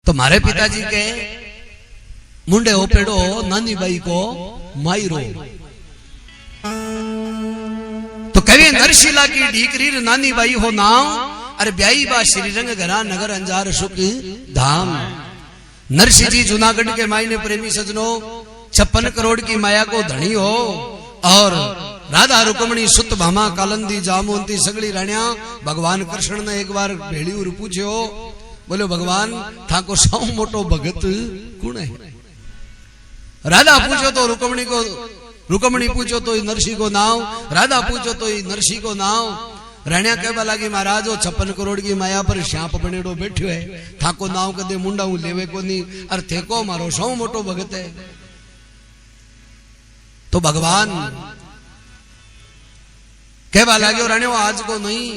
तो मारे पिताजी के मुंडे ओपेड़ो नानी बाई को मायरो। तो कहे नरशिला की ढीकरी नानी बाई हो नाव अरे ब्याई बा श्रीरंग घरा नगर अंजार सुख धाम। नरसिंह जी जूनागढ़ के मायने प्रेमी सजनों 56 करोड़ की माया को धनी हो और राधा रुक्मणी सुत भामा कालंदी जामुनती सगड़ी राणिया भगवान कृष्ण ने एक बार भेड़ी और पूछो बोलो भगवान थाको सौ मोटो भगत कौन है। राधा पूछो तो रुक्मणी पूछो तो नरसिंह को नाव, राधा पूछो तो नरसिंह को नाव। राणिया कहवा लगी महाराज 56 करोड़ की माया पर श्याप बनेड़ो बैठो है थाको नाव कदे मुंडा हूं लेवे को नहीं अर थेको मारो सौ मोटो भगत है। तो भगवान कहवा लगे राणियो आज को नहीं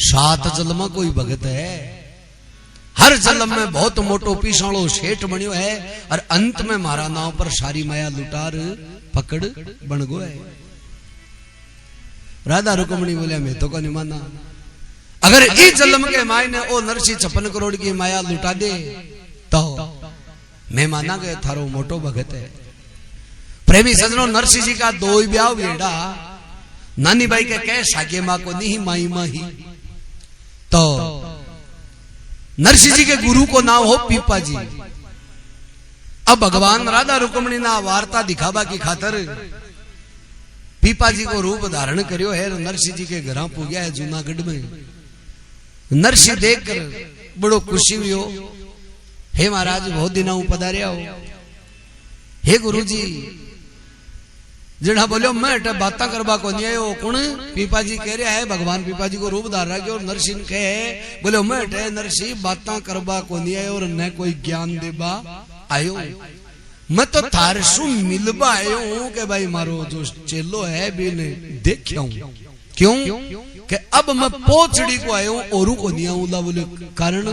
7 जन्म में कोई भगत है। हर जन्म में बहुत मोटो पीसाणो सेठ बनियो है और अंत में मारा नाव पर सारी माया लुटार पकड़ बन गो है। राधा रुक्मणी बोले मैं तो को नहीं माना अगर इस जन्म के मायने ओ नरसिंह 56 करोड़ की माया लुटा दे तो मैं माना गया थारो मोटो भगत है। प्रेमी सजनों नरसिंह जी का 2 ब्याह वेड़ा नानी बाई के कह सागे मां को नहीं माई मां ही। तो नरसिंह जी के गुरु को नाम हो पीपा जी। अब भगवान राधा रुक्मणी ना वार्ता दिखावा की खातर पीपा जी को रूप धारण करियो है। नरसिंह जी के घर पुग्या है जूनागढ़ में। नरसिंह देखकर बड़ो खुशी हुई हो। हे महाराज बहुत दिना पधारिया हो। हे गुरुजी जड़ा बोलो मैं बात करवा को नहीं आयो कौन पीपा जी कह रहा है। भगवान पीपा जी को रूप धार रहा और नरसिंह कहे बोलो मैं नरसिंह बात करवा को नहीं आयो और न कोई ज्ञान देवा आयो। मैं तो थार सु मिलवा आयो हूं कि भाई मारो जो चेलो है भी ने देखियो क्यों कि अब मैं पोचड़ी को आयो और को नहीं आऊला। बोले कारण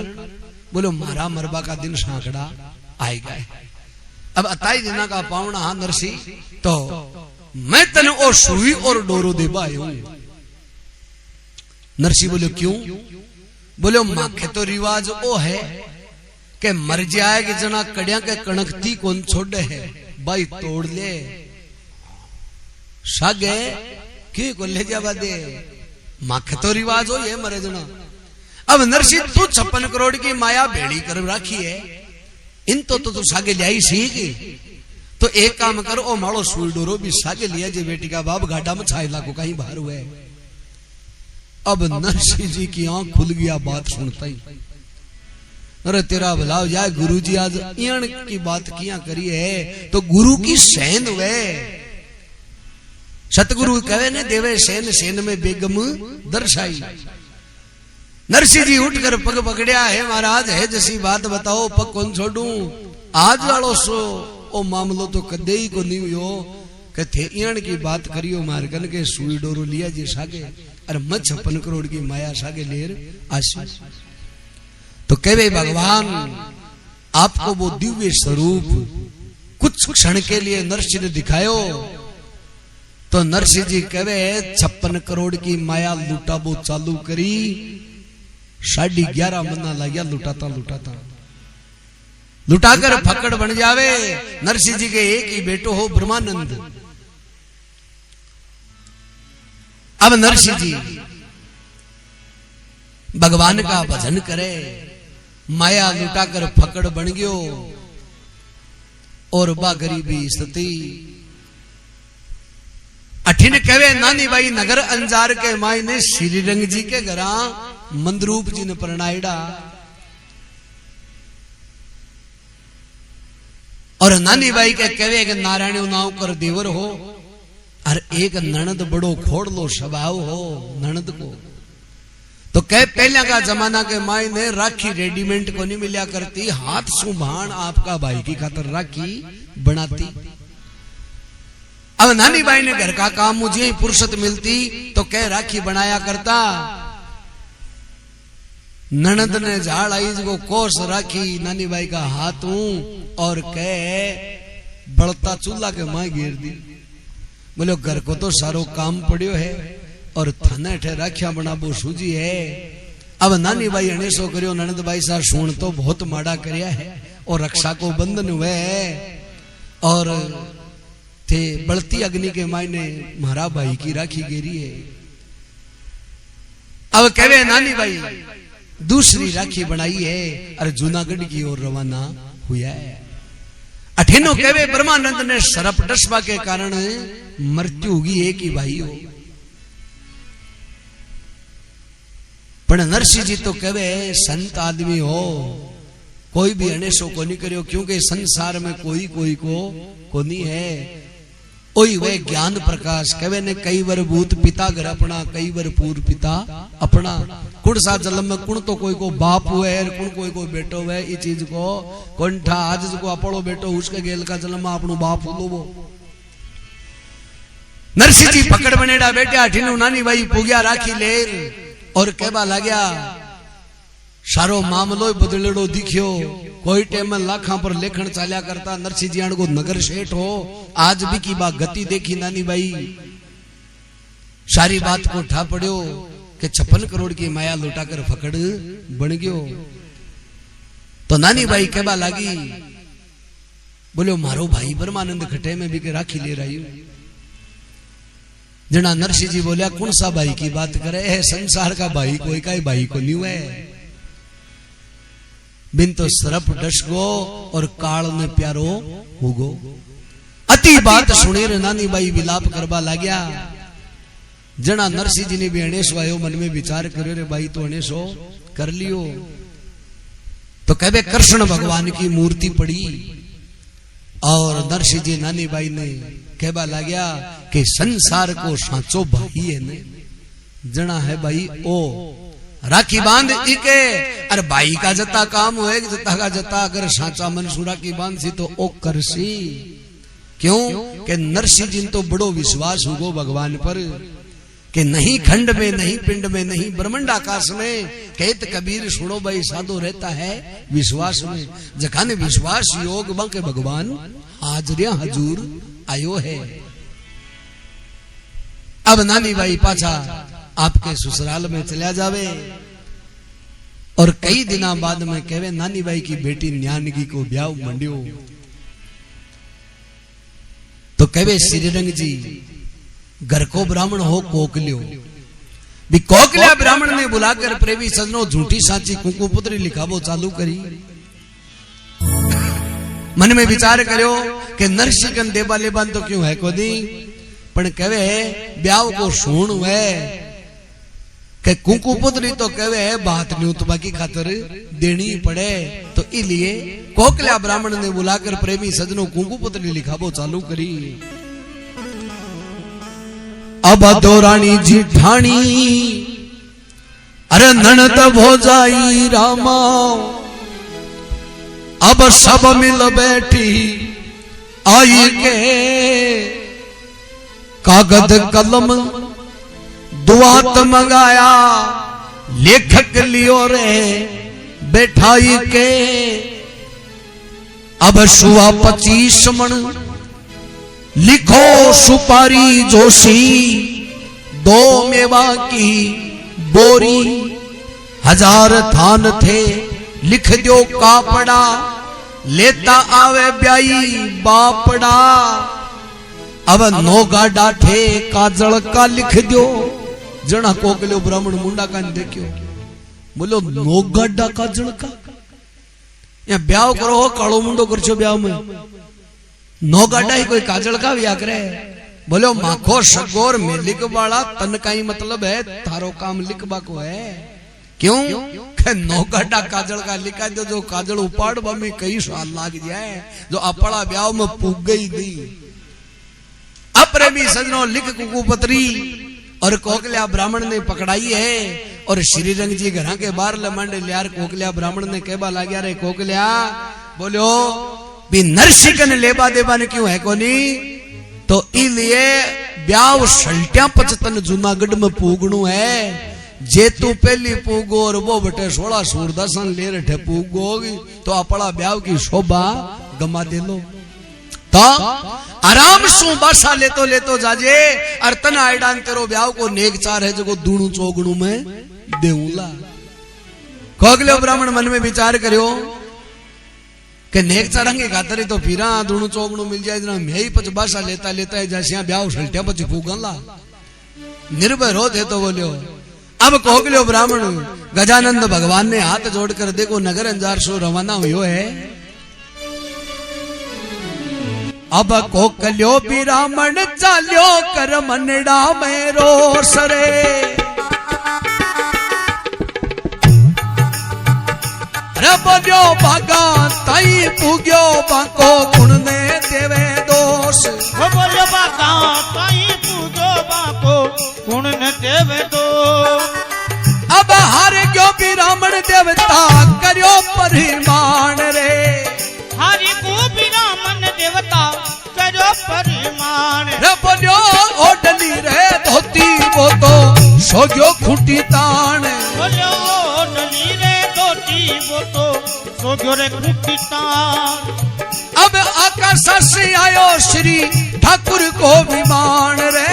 बोलो मारा मरबा का दिन सांकड़ा आएगा। अब 28 दिना का पावना हाँ नरसिंह तो मैं तने ओ सुई और डोरो देवा आयो। नरसिंह बोले क्यों? बोले माखे तो रिवाज ओ है कि मर जाए कि जना कड़िया के कणकती कौन छोड़े है भाई तोड़ ले सागे की को ले जावा दे माखे तो रिवाज हो ये मरे जना। अब नरसिंह तू 56 करोड़ की माया भेड़ी कर राखी है इन तो तू सागे लाई सीख तो एक काम करो ओ माड़ो सुई डोरो भी सागे लिया जे बेटी का बाप गाड़ा में छायला को कहीं बाहर हुए। अब नरसिंह जी की आंख खुल गया बात सुनता ही। अरे तेरा भलाव जाए गुरुजी आज इण की बात किया करी है तो गुरु की सेन वे सतगुरु कहे ने देवे सेन सेन में बेगम दर्शाई। नरसिंह जी उठकर पग पकड़िया है महाराज है जैसी बात बताओ पग कौन छोड़ू। आज वालो सो ओ मामलो तो कदे ही को नहीं हुयो कि थे इण की बात करियो मारकन के सुई डोरो लिया जी सागे अरे मत 56 करोड़ की माया सागे लेर आशी। तो कहे भगवान आपको वो दिव्य स्वरूप कुछ क्षण के लिए नरसिंह ने दिखायो। तो नरसिंह जी कहे 56 करोड़ की माया लुटाबो चालू करी 11:30 महीना लग लुटाता लुटाता लुटाकर फकड़ बन जावे। नरसिंह जी के एक ही बेटो हो ब्रह्मानंद। अब नरसिंह जी भगवान का भजन करे माया लुटाकर फकड़ बन गयो और बा गरीबी स्थिति अठिन कहे नानी बाई नगर अंजार के माई ने श्रीरंग जी के घरा मंदरूप जी ने परणाइडा और नानी बाई के कहे कि नारायण नाव कर देवर हो और एक ननद बड़ो खोड़ लो स्वभाव हो ननद को। तो कह पहले का जमाना के माई ने राखी रेडीमेड को नहीं मिला करती हाथ सुभान आपका भाई की खातर राखी बनाती। अब नानी बाई ने घर का काम मुझे ही फुर्सत मिलती तो कह राखी बनाया करता। ननद ने झाड़ आई को कोस राखी नानी बाई का हाथ और कह बड़ता चूल्हा के मां गिर दी। बोलो घर को तो सारो काम पड़ियो है और थाने ठे राखिया बनाबो सूजी है अब नानी बाई अणेसो करियो ननद बाई सा सुन तो बहुत माड़ा करया है और रक्षा को बंधन हुए है और थे बलती अग्नि के मायने महारा भाई की राखी गेरी है। अब कहवे नानी बाई दूसरी राखी बनाई है और जूनागढ़ की ओर रवाना हुआ है। अठेनो कहवे ब्रह्मानंद ने सरप डसवा के कारण मृत्यु होगी एक ही भाई हो, पर नरसिंह जी तो कहवे संत आदमी हो कोई भी अणेसो को नहीं करियो क्योंकि संसार में कोई कोई को नहीं है। ओई वे ज्ञान प्रकाश कहवे ने कई वर भूत पिता घर अपना कई वर पूर्व पिता अपना। कुण सा जन्म में कुण तो कोई को बाप हुए कुण कोई को बेटो हुए ई चीज को कोंठा आज को अपड़ो बेटो उसके गेल का जन्म में अपनो बाप हुलो वो। नरसिंह जी पकड़ बनेड़ा बेटा अठीनु नानी बाई पुग्या राखी लेर और कहबा लाग्या सारो मामलो बदलेड़ो दिखियो। कोई टाइम में लाखा पर लेखन चाल्या करता नरसिंह जी को नगर सेठ हो आज भी की बात गति देखी नानी बाई सारी बात को ठा पड़ियो कि 56 करोड़ की माया लुटाकर फकड़ बन गयो। तो नानी बाई कहबा लागी बोलो मारो भाई ब्रह्मानंद खटे में भी के राखी ले रही हूं। जना नरसिंह जी बोलिया कौन सा भाई की बात करे है संसार का भाई कोई का भाई को नहीं है बिन तो सरप डस गो और काल में प्यारो होगो। अति बात सुने रे नानी बाई विलाप करवा लाग्या। जना नरसिंह जी ने भी अणेसो आयो मन में विचार करो रे भाई तो अणेसो कर लियो। तो कहवे कृष्ण भगवान की मूर्ति पड़ी और नरसिंह जी नानी बाई ने कहवा लाग्या कि संसार को साचो भाई है ने जना है भाई ओ राखी बांध इके अरे भाई का जता काम होए जता का जता अगर साचा मनसू राखी बांध सी तो ओ करसी क्यों कि नरसिंह जी तो बड़ो विश्वास होगो भगवान पर कि नहीं खंड में नहीं पिंड में नहीं ब्रह्मांड आकाश में कहत कबीर सुनो भाई साधो रहता है विश्वास में जखा ने विश्वास योग के भगवान हाजरिया हजूर आयो है। अब नानी बाई पाछा आपके ससुराल में चला जावे और कई दिना बाद में कहवे नानी बाई की बेटी न्यानगी को ब्याह मंडियो। तो कहवे श्रीरंग जी घर को ब्राह्मण हो कोकलियो भी कोकलिया ब्राह्मण ने बुलाकर प्रेमी सजनों झूठी साची कुंकु पुत्री लिखावो चालू करी। मन में विचार करो कि नरसिंह देवा लेबान तो क्यों है को दी पण कहवे ब्याह को सुन हुए कि कुंकु पुत्री तो कहवे बात नहीं तो बाकी खातर देनी पड़े। तो इसलिए कोकलिया ब्राह्मण ने बुलाकर प्रेमी सजनों कुंकु पुत्री लिखावो चालू करी। अब दौरानी जिठानी अरे ननद भोजाई रामा अब सब मिल बैठी आई के कागज कलम दुआत मंगाया लेखक लियो रे बैठाई के अब सुआ 25 मन लिखो सुपारी जोशी 2 मेवा की बोरी 1000 थान थे लिख दो कापड़ा लेता आवे ब्याई बापड़ा अब 9 गाडा थे काजल का लिख दो। जना कोकलियो ब्राह्मण मुंडा का देखियो बोलो 9 गाडा काजल का या ब्याह करो हो कालो मुंडो करछो ब्याह में 9 गाडा ही कोई काजल का ब्याह करे। बोलो माखो सगोर में लिख वाला तन का ही मतलब है थारो काम लिखबा को है क्यों 9 गाडा काजल का लिखा दो जो काजल उपाड़ में कई साल लाग जाए जो अपड़ा ब्याह में पुग गई दी। अप्रेमी सजनों लिख कुकु पत्री और कोकलिया ब्राह्मण ने पकड़ाई है और श्रीरंग जी घर के बाहर लमंड लियार कोकलिया ब्राह्मण ने कहबा लाग्या रे कोकलिया बोलो भी नरसिंह ने लेबा देबा ने क्यों है कोनी तो इसलिए ब्याह सल्टिया 55 जूनागढ़ में पूगणु है जे तू पहली पूगो और वो बटे 16 सूरदासन ले रहे पूगोगी तो अपना ब्याह की शोभा गमा दे लो। तो आराम सु बासा ले तो जाजे और तना आइडान तेरो ब्याह को नेक चार है जो दूणु चौगणु में देऊला कोगलो ब्राह्मण मन में विचार करियो के नेक चढ़ंगे खातरी तो फिरा दूणु चौगणु मिल जाए जना मैं ही पच बासा लेता लेता है जैसे ब्याह सल्टिया पच फूगला निर्भय रो थे तो बोलियो। अब कोगलो ब्राह्मण गजानंद भगवान ने हाथ जोड़कर देखो नगर अंजार सो रवाना हुयो है। अब कोकल्यो ब्राह्मण चाल्यो कर मनड़ा में रोस रे। अरे बोलियो भागा ताई पूग्यो बाको गुण ने देवे दोष। बोलियो भागा ताई पूग्यो बाको गुण ने देवे दोष। अब हार गयो ब्राह्मण देवता करियो परिमाण रे। हारी को ब्राह्मण देवता करियो परिमाण रे। बोलियो ओडली रे धोती वो तो सोग्यो खूटी ताण। बोलियो ओडली रे धोती वो तो सोग्यो रे खूटी ताण। अब आकाश से आयो श्री ठाकुर को विमान रे।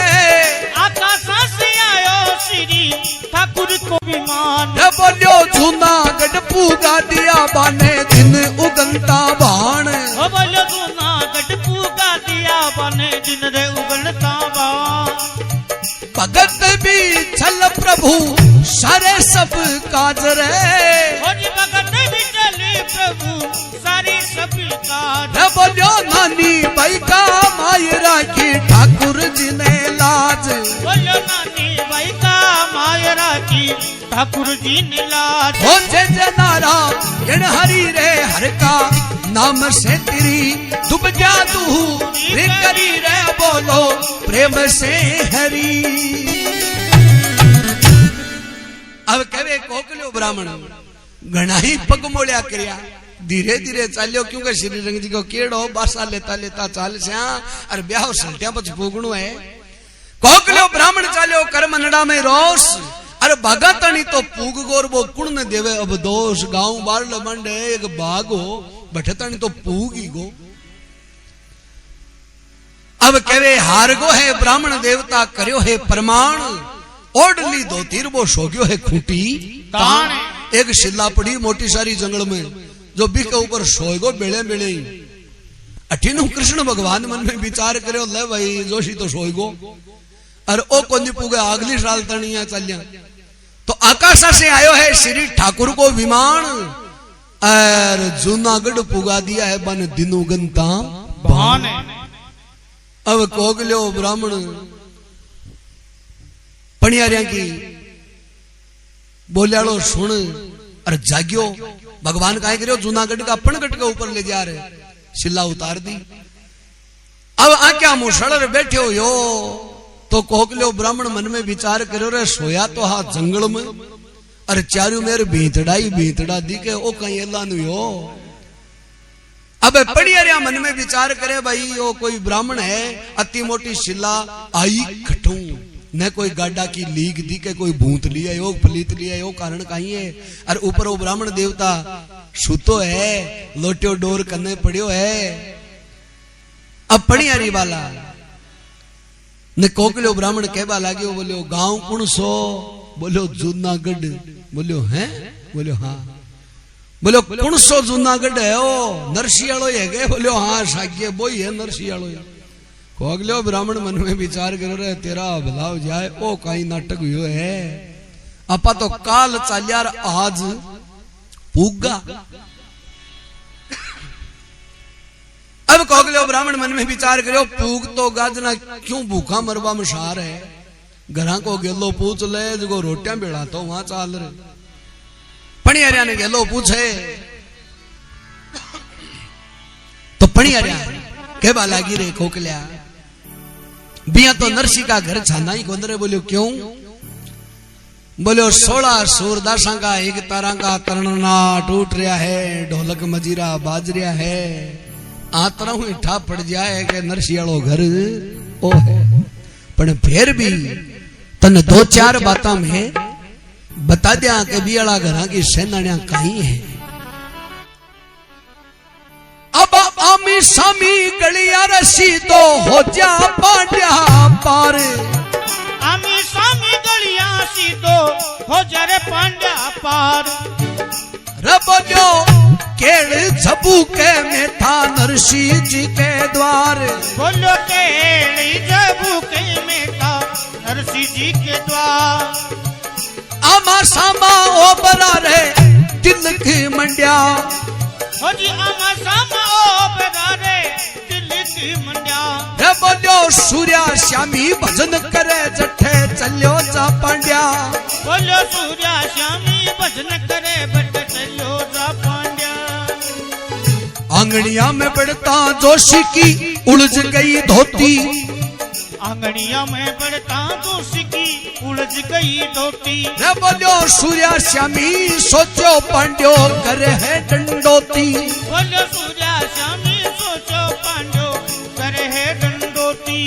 आकाश से आयो श्री ठाकुर को विमान। बोलियो जूनागढ़ पूगा दिया बाने दिन उगलता बाण। बोलियो जूनागढ़ पूगा दिया बाने दिन रे उगलता बाण। भगत भी छल प्रभु सारे सब काज रे। भगत भी चले प्रभु सारे सब काज। बोलियो नानी भाई का माय राखी ठाकुर जी ने लाज। बोलियो नानी भाई का माय राखी ठाकुर जी ने लाज। हो जय नारा यण हरि रे हर का नाम से तेरी डूब जा तू रे करी रे बोलो प्रेम से हरि। अब कहे कोकलो ब्राह्मण घना ही पग मोड़िया करया धीरे धीरे चाल्यो क्योंकि श्री रंग जी को केड़ो बासा लेता लेता चाल स्या और ब्याह सल्टिया पछ भोगणो है। कोकलो ब्राह्मण चाल्यो कर मनड़ा में रोस। अरे भागा तणी तो पूग गोर वो कुण न देवे अब दोष। गांव बार लमंड एक भागो बठतनी तो पूगी गो। अब कहे हार गो है ब्राह्मण देवता करियो है प्रमाण। ओडली धोतीर वो सोग्यो है खूटी ताण। एक शिला पड़ी मोटी सारी जंगल में जो बिख के ऊपर सोएगो बेड़े बेड़े। अठीनु कृष्ण भगवान मन में विचार करो ले भाई जोशी तो सोएगो और ओ कोनी पुगे अगली साल तणिया चलिया। तो आकाश से आयो है श्री ठाकुर को विमान और जूनागढ़ पुगा दिया है बन दिनु गंता भान। अब कोगलो ब्राह्मण पणियारिया की बोलियालो सुन और जाग्यो। भगवान का करो जूनागढ़ का पणगढ़ के ऊपर ले जा रहे शिला उतार दी। अब आक्या मुसड़ बैठे हो यो तो कोकलो ब्राह्मण मन में विचार करो रे सोया तो हा जंगल में अरे चारू मेरे भीतड़ा दिखे ओ कहीं अल्लाह नु यो। अब पड़िया मन में विचार करे भाई ओ कोई ब्राह्मण है अति मोटी शिला आई खटू न कोई गाडा की लीक दी के कोई भूत लिया यो फलीत लिया यो कारण कहीं है। और ऊपर वो ब्राह्मण देवता सुतो है लोटियो डोर कन्ने पड़ियो है। अब पड़ियारी वाला ने कोकलो ब्राह्मण कहवा लाग्यो बोलियो गांव कुण सो। बोलो जूनागढ़। बोलियो हैं। बोलियो हाँ। बोलो कुण सो जूनागढ़ है ओ नरसियालो है गए। बोलियो हाँ साग्य बोई है नरसियालो। कोगलो ब्राह्मण मन में विचार करो रे तेरा भलाव जाए ओ कहीं नाटक हुयो है। आपा तो काल चाल्यार आज पूगा। अब कोगलो ब्राह्मण मन में विचार करो पूग तो गाजना क्यों भूखा मरवा में सार है। घरा को गेलो पूछ ले जो रोटियां बेड़ा तो वहां चाल रहे। पणियारिया ने गेलो पूछे तो पणियारिया कहवा लागी रे कोकलिया बिया तो नरसी का घर छाना ही गोंदरे। बोलियो क्यों। बोलियो 16 सूरदासा का एक तारा का तरणना टूट रहा है ढोलक मजीरा बाज रहा है। आतरा हूं ठा पड़ जाए कि नरसियालो घर ओ है। पर फिर भी तन 2-4 बातों में बता दिया कि बियाला घरा की सेनानिया कहीं है। अब आमी सामी गलिया रसी तो हो जा पांड्या पार। आमी सामी गलिया सीधो हो जरे पांड्या पार बोलो केड़ झबू के में था नरसिंह जी के द्वार बोलो केड़ी जबू के में था नरसिंह जी के द्वार आमा सामा ओ बरा रे दिल की मंडिया हो जी आमा सामा ओ बरा रे दिल की मंडिया रे बोलो सूर्या श्यामी भजन करे जठे चलो जा पांड्या बोलो सूर्या श्यामी भजन करे बट चलो जा पांड्या आंगनिया में बढ़ता जोशी की उलझ गई धोती आंगनिया में बढ़ता जोशी की उलझ गई धोती रे बोलो सूर्या श्यामी सोचो पांड्यो करे है डंडोती बोलो सूर्या श्यामी सोचो पांड्यो करे है डंडोती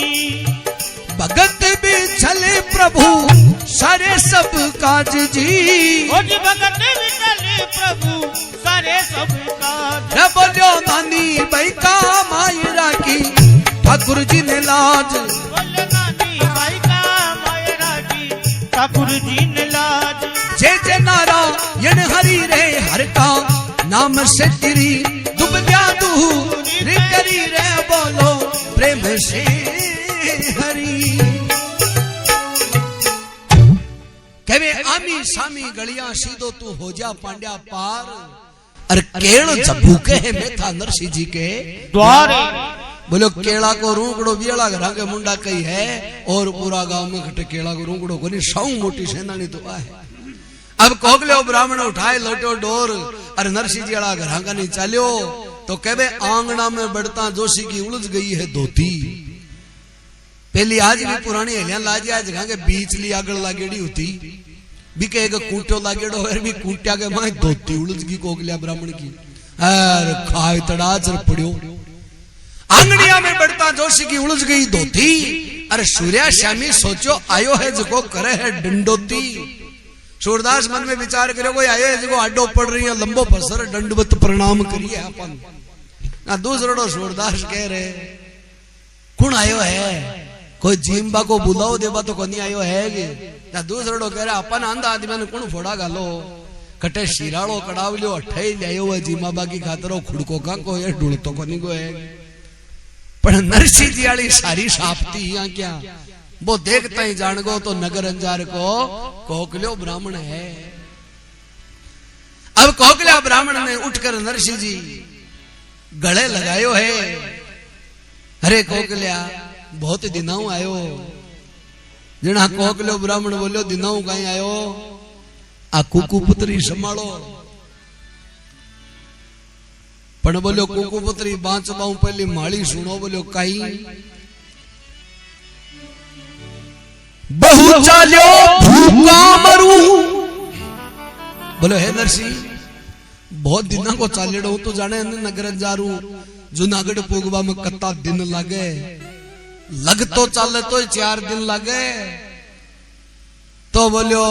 भगत भी चले प्रभु सारे सब काज जी हो जी भगत भी चले प्रभु सारे सब काज रे बोलो नानी भाई का मायरा की ठाकुर जी ने लाज बोलो नानी भाई का मायरा की ठाकुर जी ने लाज जे नारायण हरि रे हर का नाम से तेरी दुबद्या दूरी करी रे बोलो प्रेम से हरि कहे आमी सामी गलियां सीधो तू हो जा पांड्या पार अरे केड़ झब्बू के में था नरसिंह जी के द्वार बोलो केला को रूकड़ो बियला घरा के मुंडा कही है और पूरा गांव में खटे केला को रूकड़ो को नहीं सौ मोटी सेनानी तो आ है अब कोगले ब्राह्मण उठाए लोटो डोर अरे नरसिंह जी वाला घरा का नहीं चलियो तो कहे आंगना में बढ़ता जोशी की उलझ गई है धोती पहली आज भी पुरानी हेलिया लाजी आज जगह के बीच ली आगड़ लागेड़ी होती भी कहेगा कूटो लागेड़ो है भी कूटिया के मां धोती उलझ गई कोगलिया ब्राह्मण की अरे खाए तड़ाच पड़ियो आंगनिया में बढ़ता जोशी की उलझ गई धोती अरे सूर्या श्यामी सोचो आयो है जो करे है डंडोती सूरदास मन में विचार करो कोई आयो है जो आडो पड़ रही है लंबो पसर दंडवत प्रणाम करिए अपन ना दूसरो सूरदास कह रहे कौन आयो है कोई जिम्बा को बुलाओ देवा तो कोनी आयो है ना दूसरो कह रहे अपन आंधा आदमी ने कौन फोड़ा गालो कटे शिराड़ो कड़ावलियो अठे लियो है जिम्मा बाकी खातरो खुड़को का को है ढूंढतो कोनी को है पर नरसिंह जी वाली सारी साफ्ती यहाँ क्या वो देखता ही जान गो तो नगर अंजार को कोकलियो ब्राह्मण है अब कोकलिया ब्राह्मण ने उठकर नरसिंह जी गले लगायो है अरे कोकलिया बहुत दिनाऊ आयो जना कोकलियो ब्राह्मण बोलो दिनाऊ कहीं आयो आ कुकु पुत्री संभालो पण बोलो कुकु पुत्री बांच बाऊ पहली माड़ी सुनो बोलो कई बहु चालो भूखा मरू बोलो हे नरसिंह बहुत दिन को चालेड़ो तो जाने नगर जारू जूनागढ़ पोगवा में कत्ता दिन लागे लग तो चाले तो 4 दिन लागे तो बोलो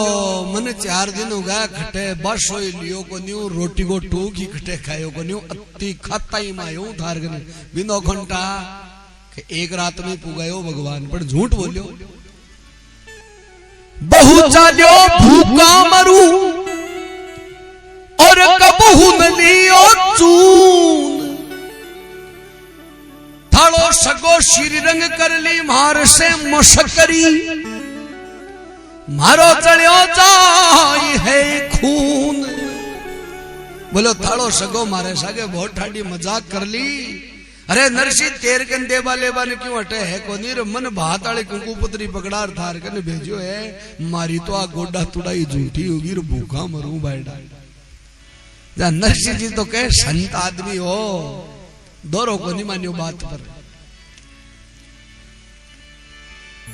मन 4 दिन हो गया खटे बस हो लियो को न्यू रोटी को टूक ही खटे खायो को न्यू अति खाता ही मायो धार गने बिनो घंटा कि एक रात में पुगायो भगवान पर झूठ बोलियो बहु चालियो भूखा मरू और कबहू न लियो चून थालो सगो श्री रंग कर ली मार से मशकरी मारो चढ़ियो जाय है खून बोलो थालो सगो मारे सागे बहुत ठाडी मजाक कर ली अरे नरसिंह तेर कन देवा लेवा ने क्यों हटे है को नीर मन भात वाले कुंकू पुत्री पकड़ार थार कन भेजो है मारी तो आ गोडा तुड़ाई झूठी होगी रो भूखा मरू बैठा जा नरसिंह जी तो कहे संत आदमी हो दोरो को नहीं मानियो बात पर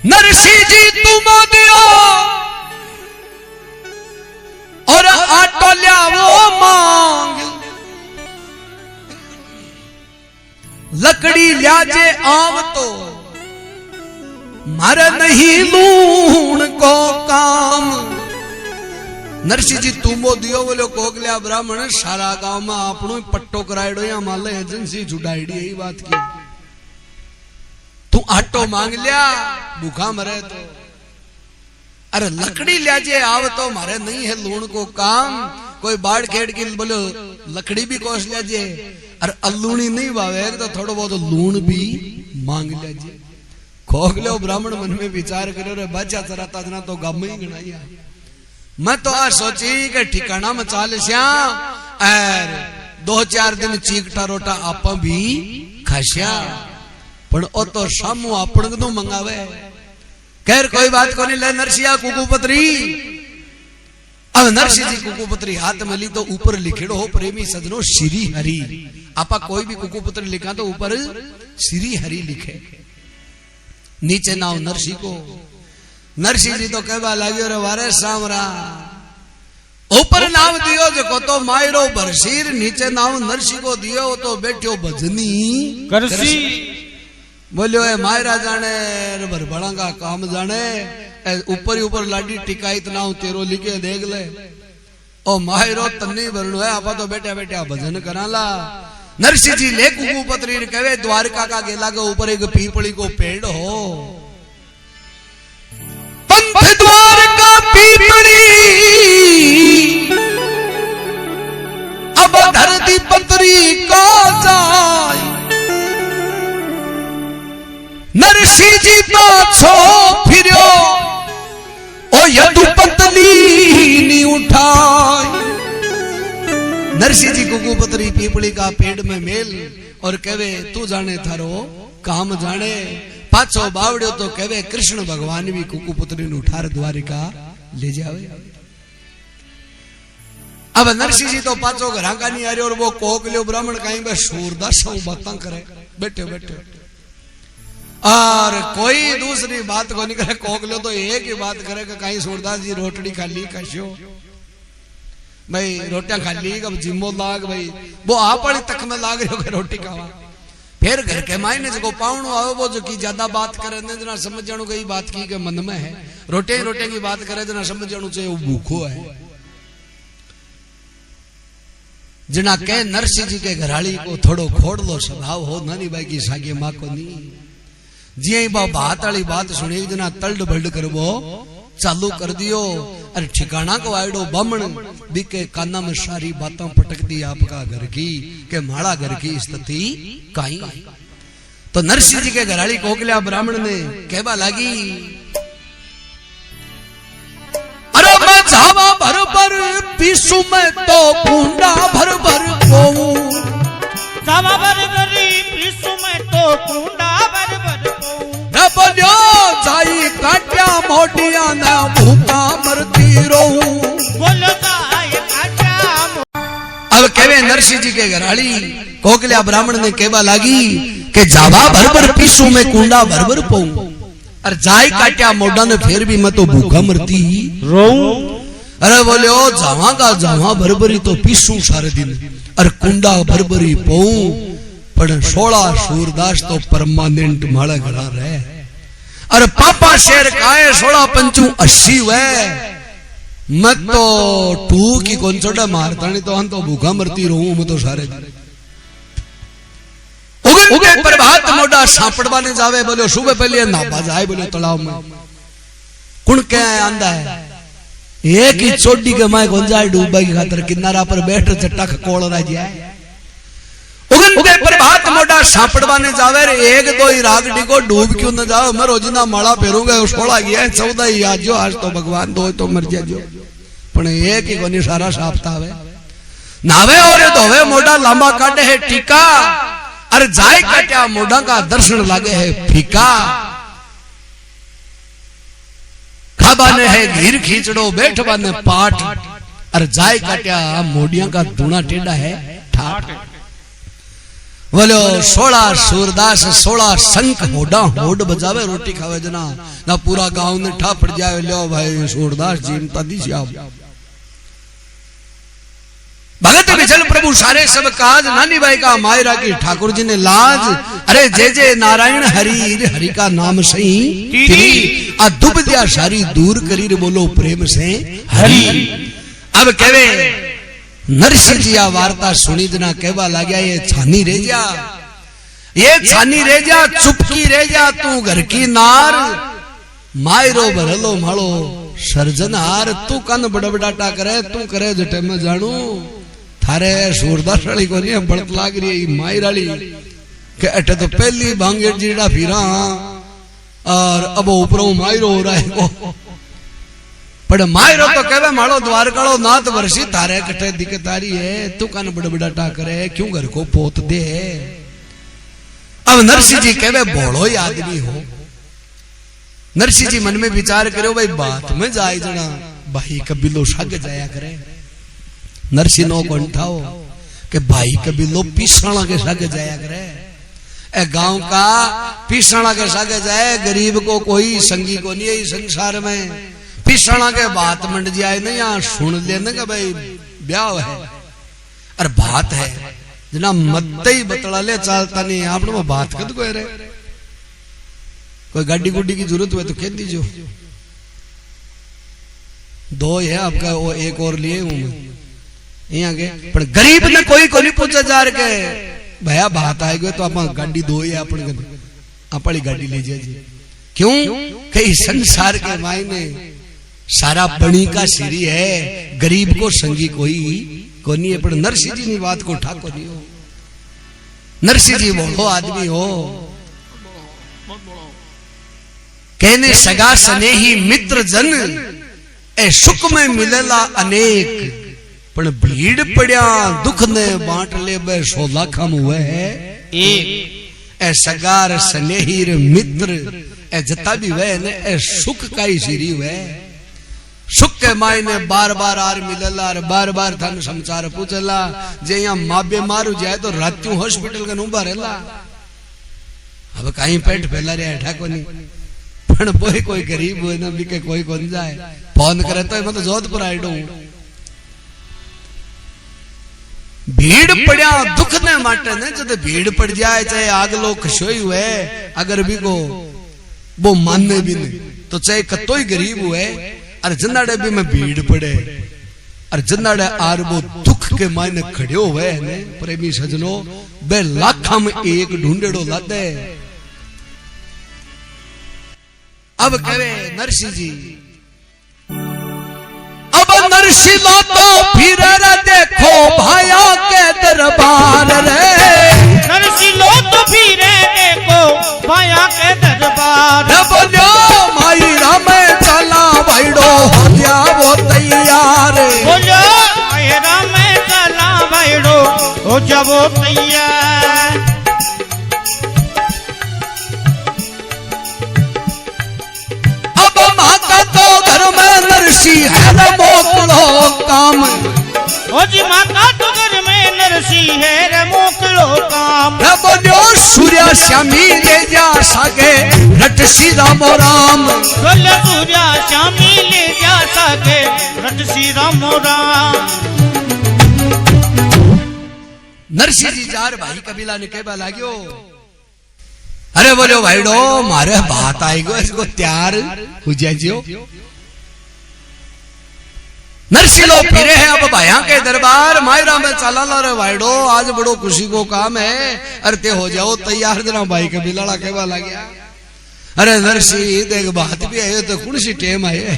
नरसिंह जी तुम दियो और आटो लियावो मांग लकड़ी ल्याजे आव तो मारे नहीं लूण को काम नरसिंह जी तुमो दियो बोलो कोकलिया ब्राह्मण सारा गांव में आपनो पट्टो करायडो या माले एजेंसी छुड़ाईडी यही बात की तू आटो मांग लिया भूखा मरे तो अरे लकड़ी ल्याजे आव तो मारे नहीं है लूण को काम, कोई बाढ़ खेड़ की बोलो लकड़ी भी कोस ल्याजे, अरे अल्लूणी नहीं भावे तो थोड़ा बहुत लूण भी मांग ल्याजे। खोख लो ब्राह्मण मन में विचार करो रे बच्चा चराता जना तो गम ही गणाया। मैं तो आ सोची कि ठिकाना में चाल श्या और 2-4 दिन चीकटा रोटा आप भी खास्या, पण ओ तो सामू आपण नु मंगावे। खैर कोई बात को नहीं, ले नरसिया कुकुपत्री। अब नरसिंह जी कुकुपत्री हाथ में ली तो ऊपर लिखेड़ो हो प्रेमी सजनो श्री हरि। आपा कोई भी कुकुपत्री लिखा तो ऊपर श्री हरि लिखे, नीचे नाव नरसिंह को। नरसिंह जी तो कहवा लाग्यो रे वारे सामरा, ऊपर नाम दियो जो तो मायरो बरसीर, नीचे नाम नरसिंह को दियो तो बैठो भजनी करसी। बोलियो ए मायरा जाने भरभड़ा का काम जाने, ऊपर ही ऊपर लाडी टिकाई इतना तेरो लिखे देख ले। ओ मायरो तन्नी भरणो है, आपा तो बैठा बैठा भजन कराला। नरसिंह जी ले कुकुपत्री कहे द्वारका का गेला के ऊपर एक पीपली को पेड़ हो, पंथ द्वारका पीपली अब धरती पत्री को जाय। नरसिंह जी पाछो फिरो ओ यदु पतली नी उठाई। नरसिंह जी कुकुपत्री पीपली का पेड़ में मेल और कहवे तू जाने थारो काम जाने। पाछो बावड़ो तो कहवे कृष्ण भगवान भी कुकुपत्री ने उठार द्वारिका ले जावे। अब नरसिंह जी तो पाछो घरा का नहीं आ रहे और वो कोकलियो ब्राह्मण कहीं बे सूरदास बातें करे बैठे बैठे, और कोई दूसरी बात को नहीं करे। कोकलियो तो एक ही बात करे कि कहीं सूरदास जी रोटड़ी खा ली कशो भाई, रोटियां खा ली कब जिम्मो लाग भाई, वो आप तक में लाग रहे हो रोटी खावा। फिर घर के मायने जो पावणो आओ वो जो की ज्यादा बात करे जना समझ जानो कई बात की के मन में है, रोटियां रोटियां की बात करे जना समझ जानो चाहिए वो भूखो है। जना के नरसिंह जी के घराली को थोड़ो खोड़ लो स्वभाव हो, नानी बाई की सागे माँ को नहीं जी बात वाली बात सुनी जना तल्ड बल्ड करबो चालू कर दियो। अरे ठिकाना को आयडो बमण बिके काना में सारी बातें पटक दी आपका घर की के माड़ा घर की स्थिति काई। तो नरसिंह जी के घराली कोकलिया ब्राह्मण ने कहवा लागी, अरे मैं जावा भर भर पीसू में तो कुंडा भर भर पोऊ। जावा भर भर पीसू में तो कुंडा भर भर पोऊ। बोलो जाई काट्या मोटिया ना भूखा मरती रहूं। बोलो जाई काट्या। अब कहवे नरसिंह जी के घराली कोकलिया ब्राह्मण ने कहवा लागी के जावा भर भर पीसू में कुंडा भर भर पोऊ। अरे जाई काट्या मोडा ने फिर भी मैं तो भूखा मरती रहूं। अरे बोले ओ जावा का जावा भरभरी तो पीसू सारे दिन, अरे कुंडा भरभरी पोऊ। पर 16 सूरदास तो परमानेंट माड़ा घड़ा रहे। अरे पापा शेर काए 16 पंचू 80 वे, मैं तो टू की कौन छोटा मारता नहीं तो हम तो भूखा मरती रहूं मैं तो सारे दिन। उगे प्रभात मोड़ा सापड़वा ने जावे, बोलो सुबह पहले नाबा जाए बोलो तालाब में कुण के आंदा है एक ही चोटी के माय गुंजाई डूबा की खातर किनारा पर बैठ चट्टा खकोल रह जाए। उगते प्रभात मोड़ा सापड़वा ने जावे रे एक दो ही रागड़ी को डूब क्यों न जाओ। मैं रोजना माला फेरूंगा 16 गया 14 ही आज आज तो भगवान दो तो मर जाजो, पण एक ही कोनी सारा साफता आवे नावे और धोवे मोड़ा लांबा काटे है टीका। अरे जाय काट्या मोड़ा का दर्शन लागे है फीका। खाबा ने है घीर खींचड़ो बैठवा ने पाठ। अरे जाय काट्या मोडिया का दूना टेढ़ा है ठाठ। बोलो 16 सूरदास 16 संख होडा होड बजावे रोटी खावे जना ना पूरा गांव ने ठा पड़ जाए। लो भाई सूरदास जीमता दी आप भगत विचल प्रभु सारे सब काज। नानी बाई का मायरा की ठाकुर जी ने लाज। अरे जय जय नारायण हरि हरि का नाम सही तेरी आ दुबदिया सारी दूर करी रे बोलो प्रेम से हरि। अब कहवे नरसिंह जी आ वार्ता सुनी जना कहवा लाग्या ये छानी रह जा, ये छानी रह जा, चुपकी रह जा तू घर की नार। मायरो भरलो मालो सर्जनहार तू कन बड़बड़ाटा करे तू करे जटे में जानू थारे सूरदास वाली को नहीं बड़त लाग रही है माई वाली के अटे तो पहली भांगे जीड़ा फिरा और अब ऊपरों मायरो हो रहा है को पर मायरो तो कहवे मारो द्वारकालो नाथ वर्षी थारे कटे दिक्कत आ रही है तू कन बड़बड़ाटा करे क्यों घर को पोत दे। अब नरसिंह जी कहवे बोलो ही आदमी हो। नरसिंह जी मन में विचार करो भाई बात में जाए जना भाई कबीलो सागे जाया करे। नरसिंह नो को उठाओ कि भाई कबीलो पीसाणा के सागे जाया करे। ए गांव का पीसाणा के सागे जाए गरीब को कोई संगी को नहीं है संसार में। पीसाणा के बात मंड जाए ना यहाँ सुन लेने का भाई ब्याह है और बात है जना मत ही बतला ले चालता नहीं आपने वो बात कद को रे कोई गाड़ी गुड्डी की जरूरत हुए तो कह दीजिए। दो है आपका वो एक और लिए हूं मैं यहाँ के पर गरीब ने कोई को नहीं पूछा जा के भैया बात आएगी तो आप गाड़ी दो ही अपन अपनी गाड़ी ले जाइए। क्यों कई संसार के मायने सारा बणी का सिरी है गरीब को संगी कोई को नहीं है। पर नरसिंह जी ने बात को ठाको नहीं हो। नरसिंह जी वो आदमी हो कहने सगा स्नेही मित्र जन ए सुख में मिलेला अनेक पण भीड़ पड़िया दुख ने बांट ले बे 100 लाख हुए है एक। ए सगार स्नेही मित्र ए जता भी वह ने ए सुख का ही सीरी हुए सुख के मायने बार बार आर मिलेला और बार बार थाने समाचार पूछला जे यहाँ माँ बीमार हो जाए तो रात्यों हॉस्पिटल का नुबा रहेला। अब कहीं पेट फैला रहा है ठाको नहीं पण बोई कोई गरीब हो ना बिके कोई कौन जाए फोन करे तो मैं तो जोधपुर आई डू भीड़ पड़िया दुख ने माटे ने जब भीड़ पड़ जाए चाहे आग लोग खुशोई हुए अगर भी को वो मानने भी नहीं तो चाहे कतो ही गरीब हुए और जनाड़े भी में भीड़ पड़े और जनाड़े आर वो दुख के मायने खड़े हुए ने प्रेमी सजनो बे लाखा में एक ढूंढेड़ो लादे। अब कहे नरसिंह जी अब नरसिंह लो तो फिर देखो भाया के दरबार रे नरसिंह लो तो फिर देखो भाया के दरबार बोलो माई राम चला भाईडो हो जा वो तैयार बोलो माई राम चला भाईडो हो जा वो तैयार। अब माता तो घर में नरसिंह है न मोकलो काम ओ जी माता तो घर में नरसिंह है रे मोकलो काम बोलो सूर्य श्यामी ले जा सके रट सी रामो राम बोलो सूर्य श्यामी ले जा सके रट सी रामो राम। नरसिंह जी जार भाई कबीला ने कहबा लाग्यो अरे बोलो भाईडो मारे बात आई गो इसको तैयार हो जाइयो। नरसिंह लो फिरे हैं अब भाया के दरबार मायरा में चला ला रे भाईडो आज बड़ो खुशी को काम है अरे ते हो जाओ तैयार जना भाई कबीला कहवा ला गया। अरे नरसिंह देख बात भी आये तो कौन सी टेम आये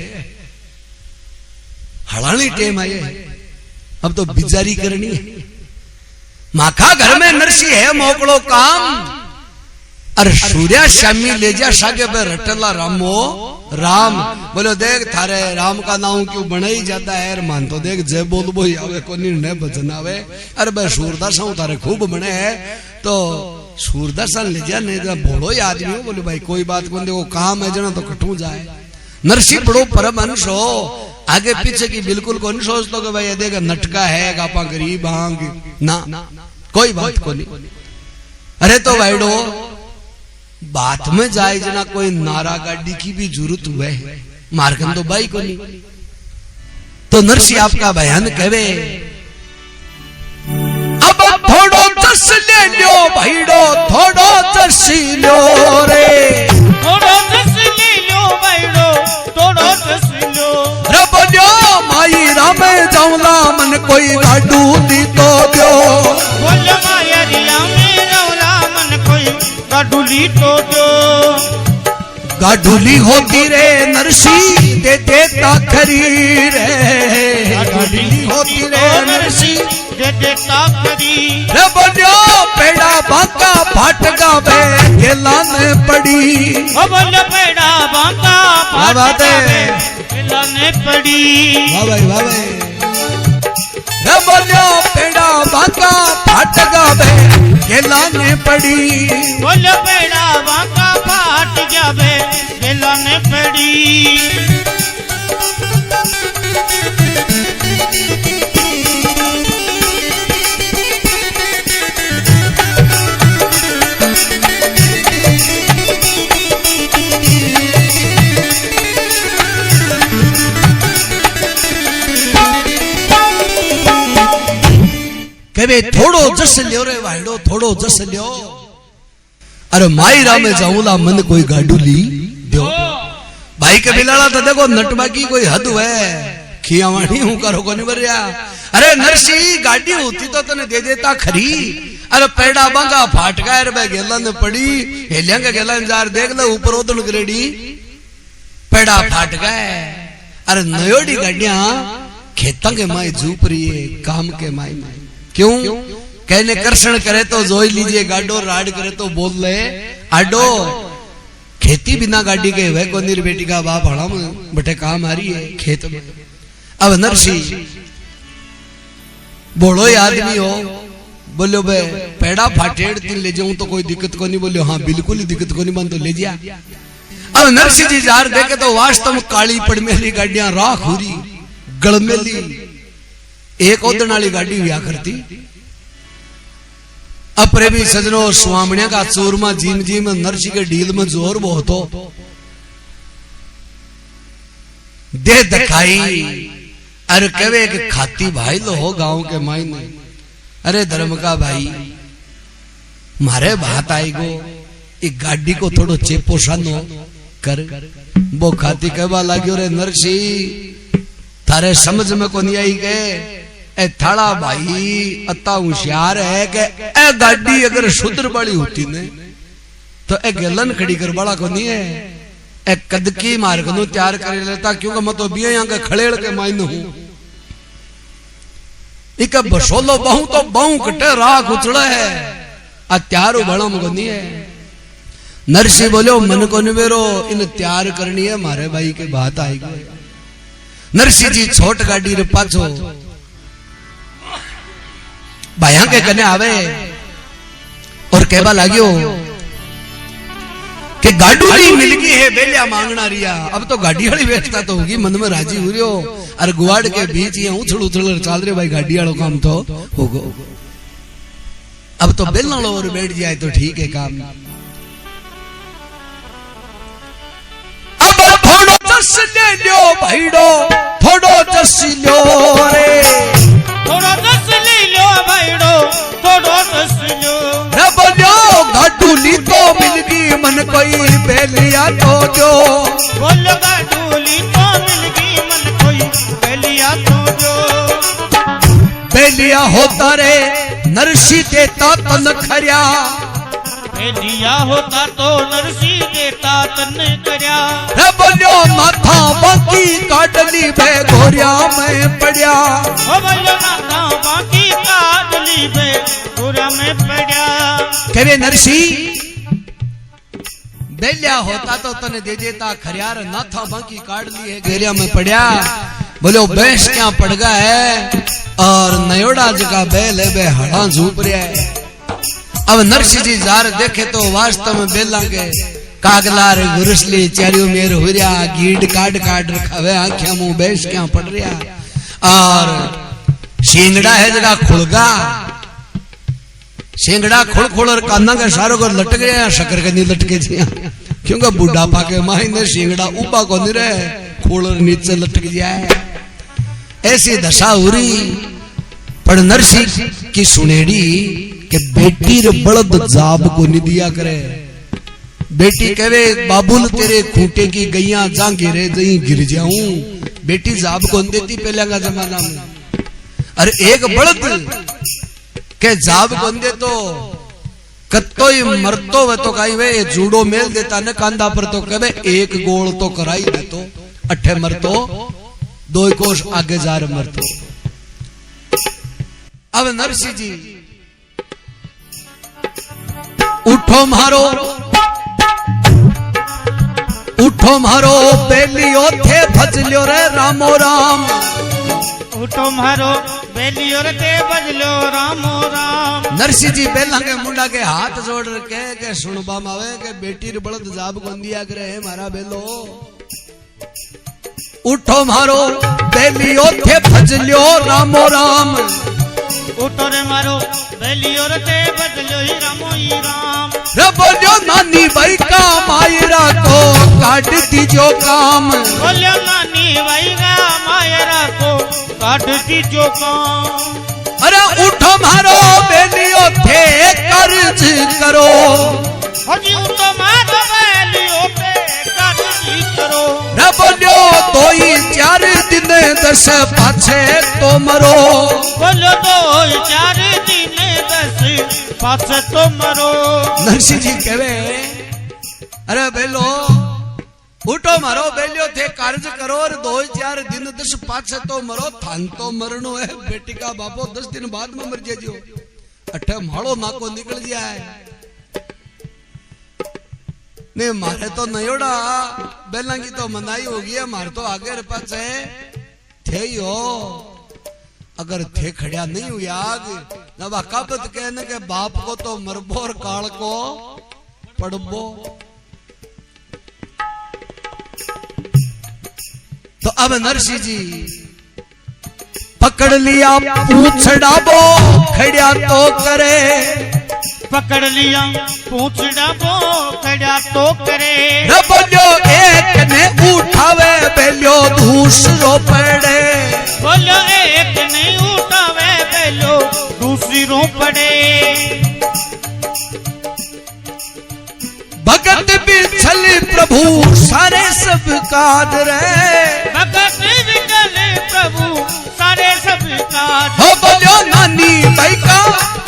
हड़ानी टेम आये अब तो बिजारी करनी है माखा घर में नरसिंह है मोकड़ो काम अरे सूर्या श्यामी ले जा सागे पे रटला रामो राम बोलो देख थारे राम का नाम क्यों बना ही जाता है मान तो देख जय बोल बोई आवे को निर्णय भजन आवे अरे भाई सूरदास तारे खूब बने है तो सूरदास ले जा नहीं तो बोलो ही आदमी हो बोले भाई कोई बात को देखो काम है जना तो कटू जाए। नरसिंह बड़ो परमहंस हो आगे पीछे की बिल्कुल को नहीं सोच लो कि भाई देख नटका है आपा गरीब आंग ना कोई बात को नहीं। अरे तो भाईडो बात में जाए जना कोई नारा गाड़ी की भी जरूरत हुए मार्गन तो बाई को नहीं तो नरसिंह आपका बयान कहे अब थोड़ो जस ले लो भाईडो थोड़ो जस लो रे थोड़ो जस ले लो भाईडो थोड़ो जस लो रे बोलो माई राम जाऊला मन कोई गाडू दी तो दो बोलो माया रिया में रौला मन कोई गाडूली तो दो गाडुली होती रे नरसी दे देता खरी रे, गाडुली होती रे नरसी दे देता खरी। रे बोलियो पेड़ा बांका फाट गावे गेला ने पड़ी, ओ बोलो पेड़ा बांका फाट गावे गेला ने पड़ी। वाह भाई वाह भाई। रे बोलियो पेड़ा बांका फाट गावे गेला ने पड़ी, बोलो पेड़ा बांका फाट जावे गेला ने पड़ी। कहे थोड़ो जस लियो रे वाइडो थोड़ो जस लियो, अरे माई रामे जाऊला मन कोई गाडुली दो। भाई के बिलाड़ा तो देखो नटबा की कोई हद है, खियावाणी हूं करो को नहीं बरिया। अरे नरसी गाड़ी होती तो तने दे देता खरी, अरे पेड़ा बांगा फाट गया रे गेला ने पड़ी, हेलिया के गेला जार देख ले ऊपर उदन ग्रेडी पेड़ा फाट गए। अरे नयोड़ी गाड़ियां खेतों के माई झूप रही है काम के माई माई, क्यों कहने कर्षण करे तो जोई लीजिए गाडो, राड करे तो बोल ले आडो। खेती बिना गाड़ी के वह को निर बेटी का बाप हड़म बटे काम आ रही है खेत में। अब नरसी बोलो आदमी हो, बोलो बे पेड़ा फाटेड़ तीन ले जाऊं तो कोई दिक्कत को नहीं, बोलो हाँ बिल्कुल ही दिक्कत को नहीं, बन तो ले जा। अब नरसी जी जार देखे तो वास्तव में काली पड़मेली गाड़ियां राख हो रही गड़मेली, एक ओदन वाली गाड़ी हुआ करती। अपरे भी सजनों स्वामिया का चूरमा जीम जीम नरसी के ढील में जोर बहुत हो दे दिखाई। अरे कहे कि खाती भाई लो हो गांव के मायने, अरे धर्म का भाई मारे बात आई गो एक गाड़ी को थोड़ो चेपो सानो कर, वो खाती कहवा लाग्यो रे नरसी थारे समझ में को नहीं आई गए ए थाड़ा भाई अता होशियार है कि ए गाड़ी अगर शुद्र वाली होती ने तो ए गलन खड़ी कर बड़ा को नहीं है, ए कदकी मार को तैयार कर लेता, क्योंकि मैं तो बिया यहाँ के खड़ेड़ के मायने हूं। इक बसोलो बहु तो बहु कटे राख उछड़ा है आ त्यारो बड़ा को नहीं है। नरसी बोलो मन को निवेरो इन तैयार करनी है मारे भाई के बात आएगी। नरसी जी छोट गाड़ी रे पाछो भाया के कने आवे और कहवा लाग्यो कि गाडूली मिल गई है बेलिया मांगना रिया, अब तो गाड़ी वाली व्यवस्था तो होगी, मन में राजी हो रही हो। अरे गुआड़ के बीच ये उछल उछल चल रहे भाई गाड़ी वालों काम तो होगो, अब तो बेलना और बैठ जाए तो ठीक है काम। अब थोड़ो जस ले लो भाईडो थोड़ो जस लो रे, थोड़ो जस ले लो भाईडो थोड़ो जस लो। रे बोलो गाडूली तो मिल गई मन कोई बेलिया तो जो, बोलो गाडूली तो मिल गई मन कोई बेलिया तो जो। बेलिया होता रे नरसी देता तन खरिया, बेलिया होता तो नरसी देता तन करया। रे बोलो माथा बाकी काटली बे घोरिया में पड़िया, ओ बोलो माथा बाकी काटली बे घोरिया में पड़िया। कहे नरसी बेलिया होता तो तने दे देता खरियार, नाथा बाकी काट ली है घेरिया में पड़िया। बोलो भैंस क्या पड़ गया है और नयोड़ा जगह बैल है बे हड़ा झूप रहा है। अब नरसी जी जार देखे तो वास्तव में बेला के कागलार गुरसली चारियों मेर हो रहा, गीड काट काट रखा हुआ, आंखें मुंह भैंस क्या पड़ रहा और सिंगड़ा है जगह खुलगा, सिंगड़ा खुल खुल और काना के सारों को लटक गया, शक्कर के नहीं लटके जिया, क्योंकि बुढ़ापा के माही ने सिंगड़ा ऊपर को नहीं रहे खुल और नीचे लटक जाए, ऐसी दशा हो रही। पर नरसी की सुनेड़ी कि बेटी रे बड़द जाब को नहीं दिया करे, बेटी कहे बाबुल तेरे खूंटे की गैया जा गिरे जही गिर जाऊं, बेटी जाब को नहीं देती पहले का जमाना में। अरे एक बड़द के जाब को दे तो कत्तोई मरतो वे तो कहीं वे जूडो मेल देता न कांदा पर तो कहे एक गोल तो कराई दे तो अठे मरतो 2 कोस आगे जा रहे मरतो। अब नरसिंह जी उठो मारो बेलियो थे भजलियो रे रामो राम। उठो मारो बेलियो रे भजलियो रामो राम। नरसिंह जी बेला के मुंडा के हाथ जोड़ रखे के सुनबा मावे के बेटी रे बलद जाब गोंदिया करे मारा बेलो। उठो मारो बेलियो थे भजलियो रामो राम। उठो रे मारो बेलियो रे भजलियो ही राम। रे बोलियो नानी भाई का मायरा को काट दीजो काम। बोलियो नानी भाई का मायरा को काट दीजो काम। अरे उठो मारो बेलियो थे कर्ज करो। हजी उठो मारो बेलियो थे कर्ज करो। रे बोलियो 2-4 दिन 10 पाछे तो मरो। बोलो 2-4 दिन 10 पाछे तो मरो। नरसिंह जी कहे अरे बेलो उठो मारो बेलियो थे कार्य करो और 2-4 दिन 10 पाछे तो मरो। थान तो मरनो है बेटी का बापो 10 दिन बाद में मर जेजो। अठे माड़ो नाको निकल जाए ने मारे तो नयोड़ा बेला की तो मनाई होगी है मार तो आगे पाछे थे ही हो। अगर थे खड़ा नहीं हुई आग न काबत कहने के बाप को तो मरबो और काल को पड़बो। तो अब नरसिंह जी पकड़ लिया पूछड़ा बो खड़ा तो करे। पकड़ लिया पूछड़ा बो खड़ा तो करे। न बोलो एक ने उठावे बेलियो दूसरो पड़े। बोलो एक नहीं उठावे बेलो दूसरी रो पड़े। भगत बिछल प्रभु सारे सब काज रे। भगत बिछल प्रभु सारे सब काज। हो बोलो नानी भाई का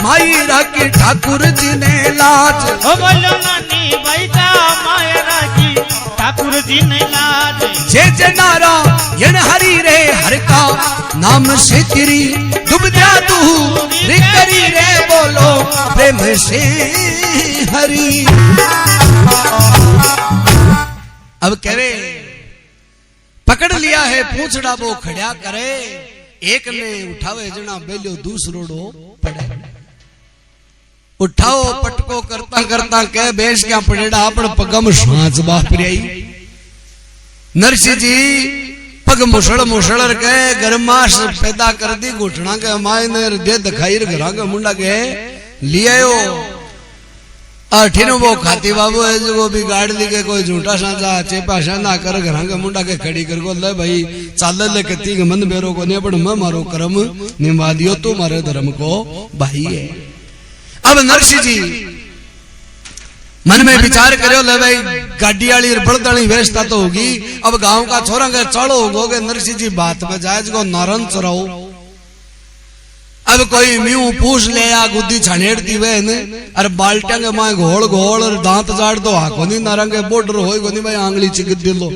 मायरा की ठाकुर जी ने लाज। हो बोलो नानी भाई का मायरा की ठाकुर जी ने लाज। जे नारा यण हरि रे हर का नाम से तेरी डूब जा तू करी रे बोलो प्रेम से हरि। अब कहे पकड़ लिया है पूछड़ा वो खड़ा करे। एक ने उठावे जना बेलियो दूसरो डो पड़े। उठाओ पटको करता करता कह बेस क्या पड़ेड़ा अपन पगम सांच बापरियाई। नरसिंह जी पग मुसड़ के गरमाश पैदा कर दी घुटना के मायने दे दिखाई घरा के मुंडा के लियो। वो खाती बाबू है जो भी गाड़ ली के कोई झूठा सांचा चेपा शाना कर घरा के मुंडा के खड़ी कर को ले भाई चाल ले कती के मन बेरो को नहीं मैं मारो कर्म निभा दियो तो मारे धर्म को भाई है। अब नरसिंह जी मन में विचार करो ले भाई गाड़ी वाली बड़दड़ी व्यवस्था तो होगी। अब गांव का छोरा के चढ़ो होगे नरसिंह जी बात में जाए को नारन चराओ। अब कोई म्यू पूछ ले या गुद्दी छनेड़ दी वे अरे बाल्टिया के माए घोल घोल और दांत जाड़ तो हाको नहीं नारंग के बॉर्डर होई को नहीं भाई आंगली चिक दिलो।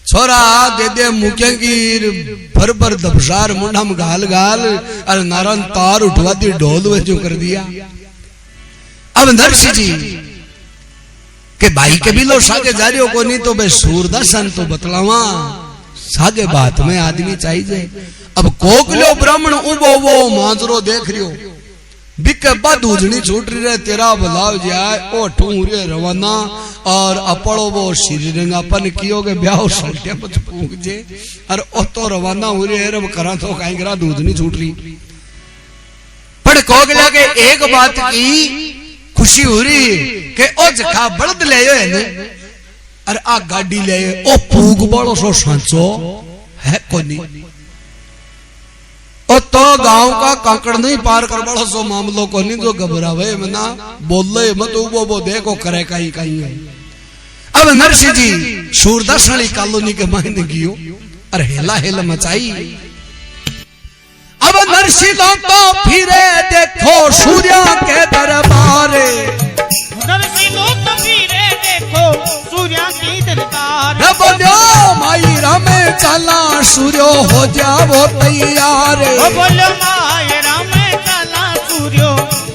छोरा दे दे मुके की भर भर दबसार मुंडा में गाल गाल अरे नारन तार उठवा दी ढोल वे जो कर दिया। अब नरसिंह जी के भाई के भी लो सागे जा रही हो को नहीं तो भाई सूरदासन तो बतलावा सागे बात में आदमी चाहिए। अब कोकलो ब्राह्मण उबो वो मांजरो देख रियो बिके बाद उजनी छूट रही रे तेरा बलाव जाए ओ ठूरे रवाना और अपड़ो वो श्री रंगापन कियो के ब्याह सल्टे पच पूक जे और ओ तो रवाना हो रे रे करा तो काई करा दूधनी छूट रही। पर कोकला के एक बात की खुशी हो रही के ओ जखा बलद ले है ने अरे आ गाड़ी ले ओ पूग बड़ो सो सांचो है कोनी ओ तो गांव का काकड़ नहीं पार कर बड़ो सो मामलो को नहीं जो घबरावे मना बोले मत वो देखो करे कहीं कहीं है। अब नरसिंह जी सूरदासनी कॉलोनी के मायने गियो अरे हेला हेला मचाई। अब नरसिंह तो फिरे देखो सूर्या के दरबार की दरकार। रे बोलो माई रामे चला सूर्यो हो जावो तैयार। ओ बोलो माई रामे चला सूर्यो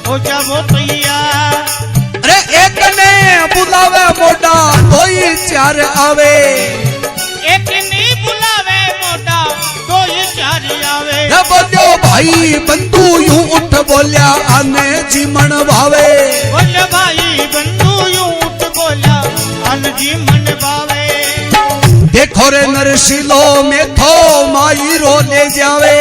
हो जावो तैयार। अरे एक ने बुलावे मोटा कोई चार आवे। एक ने बुलावे मोटा कोई चार आवे। रे बोलो भाई बंधु यूं उठ बोलिया आने जीवन भावे। बोलो भाई बंधु यूं उठ बोलिया आने जीवन भावे। देखो रे नरसिलो में थो माई रो ले जावे।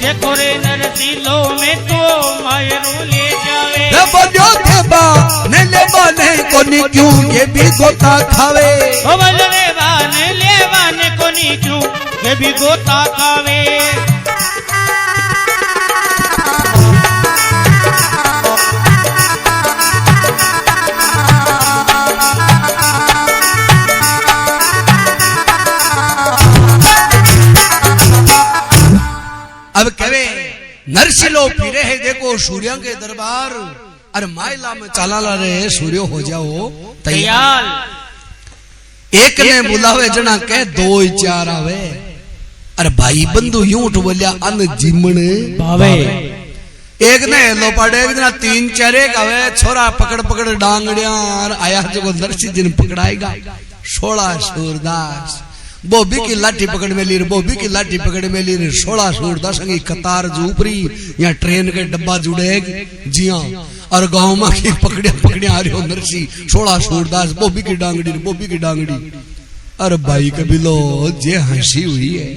देखो रे नरसिलो में तो माई रो ले जावे। रे बोलो देबा ने लेबा ने कोनी क्यों ये भी गोता खावे। ओ बोलो लेबा ने कोनी क्यों ये भी गोता खावे। अब कहे नरसिलो फिरे है देखो सूर्य के दरबार। अरे माइला में चला ला रहे सूर्य हो जाओ तैयार। एक ने बुलावे जना कह दो चार आवे। अरे भाई बंधु यूं उठ बोलिया अन जीमण भावे। एक ने लो पड़े एक जना तीन चार एक आवे। छोरा पकड़ पकड़ डांगड़िया आया जो नरसिंह जी ने पकड़ाएगा 16 सूरदास। बोबी की लाठी पकड़ में ली, बोबी की लाठी पकड़ में ली 16 सूरदास की कतार जूपरी यहाँ ट्रेन के डब्बा जुड़े जी हाँ। और गांव में की पकड़िया आ रही हो नरसी 16 सूरदास बोबी की डांगड़ी बोबी की डांगड़ी। अरे भाई कबीलो जे हंसी हुई है।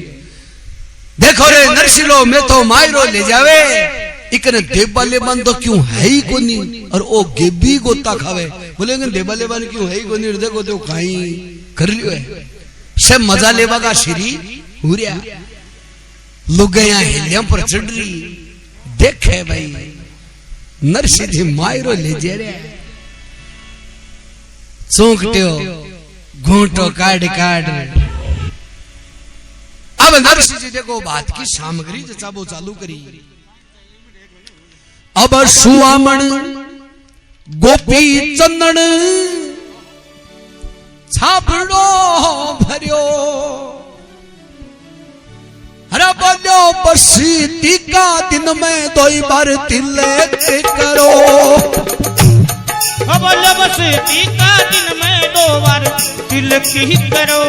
देखो रे नरसिलो में तो मायरो ले जावे। इकने देबाले बन तो क्यों है ही कोनी। और ओ गेबी गोता खावे। बोलेंगे देबाले बन क्यों है ही कोनी। देखो तो कहीं कर लियो है से मजा लेवा का श्री हुरिया लोग हिलिया पर चढ़ रही। देखे भाई नरसिंह जी मायरो ले जे रे चौंकट्यो घूंटो काट काट। अब नरसिंह जी देखो बात की सामग्री जचाबो चालू करी। अब सुआमण गोपी चंदन छापड़ो भरियो। अरे बोलो बसी टीका दिन में 2 बार तिलक करो। बोलो बसी टीका दिन में 2 बार तिलक ही करो।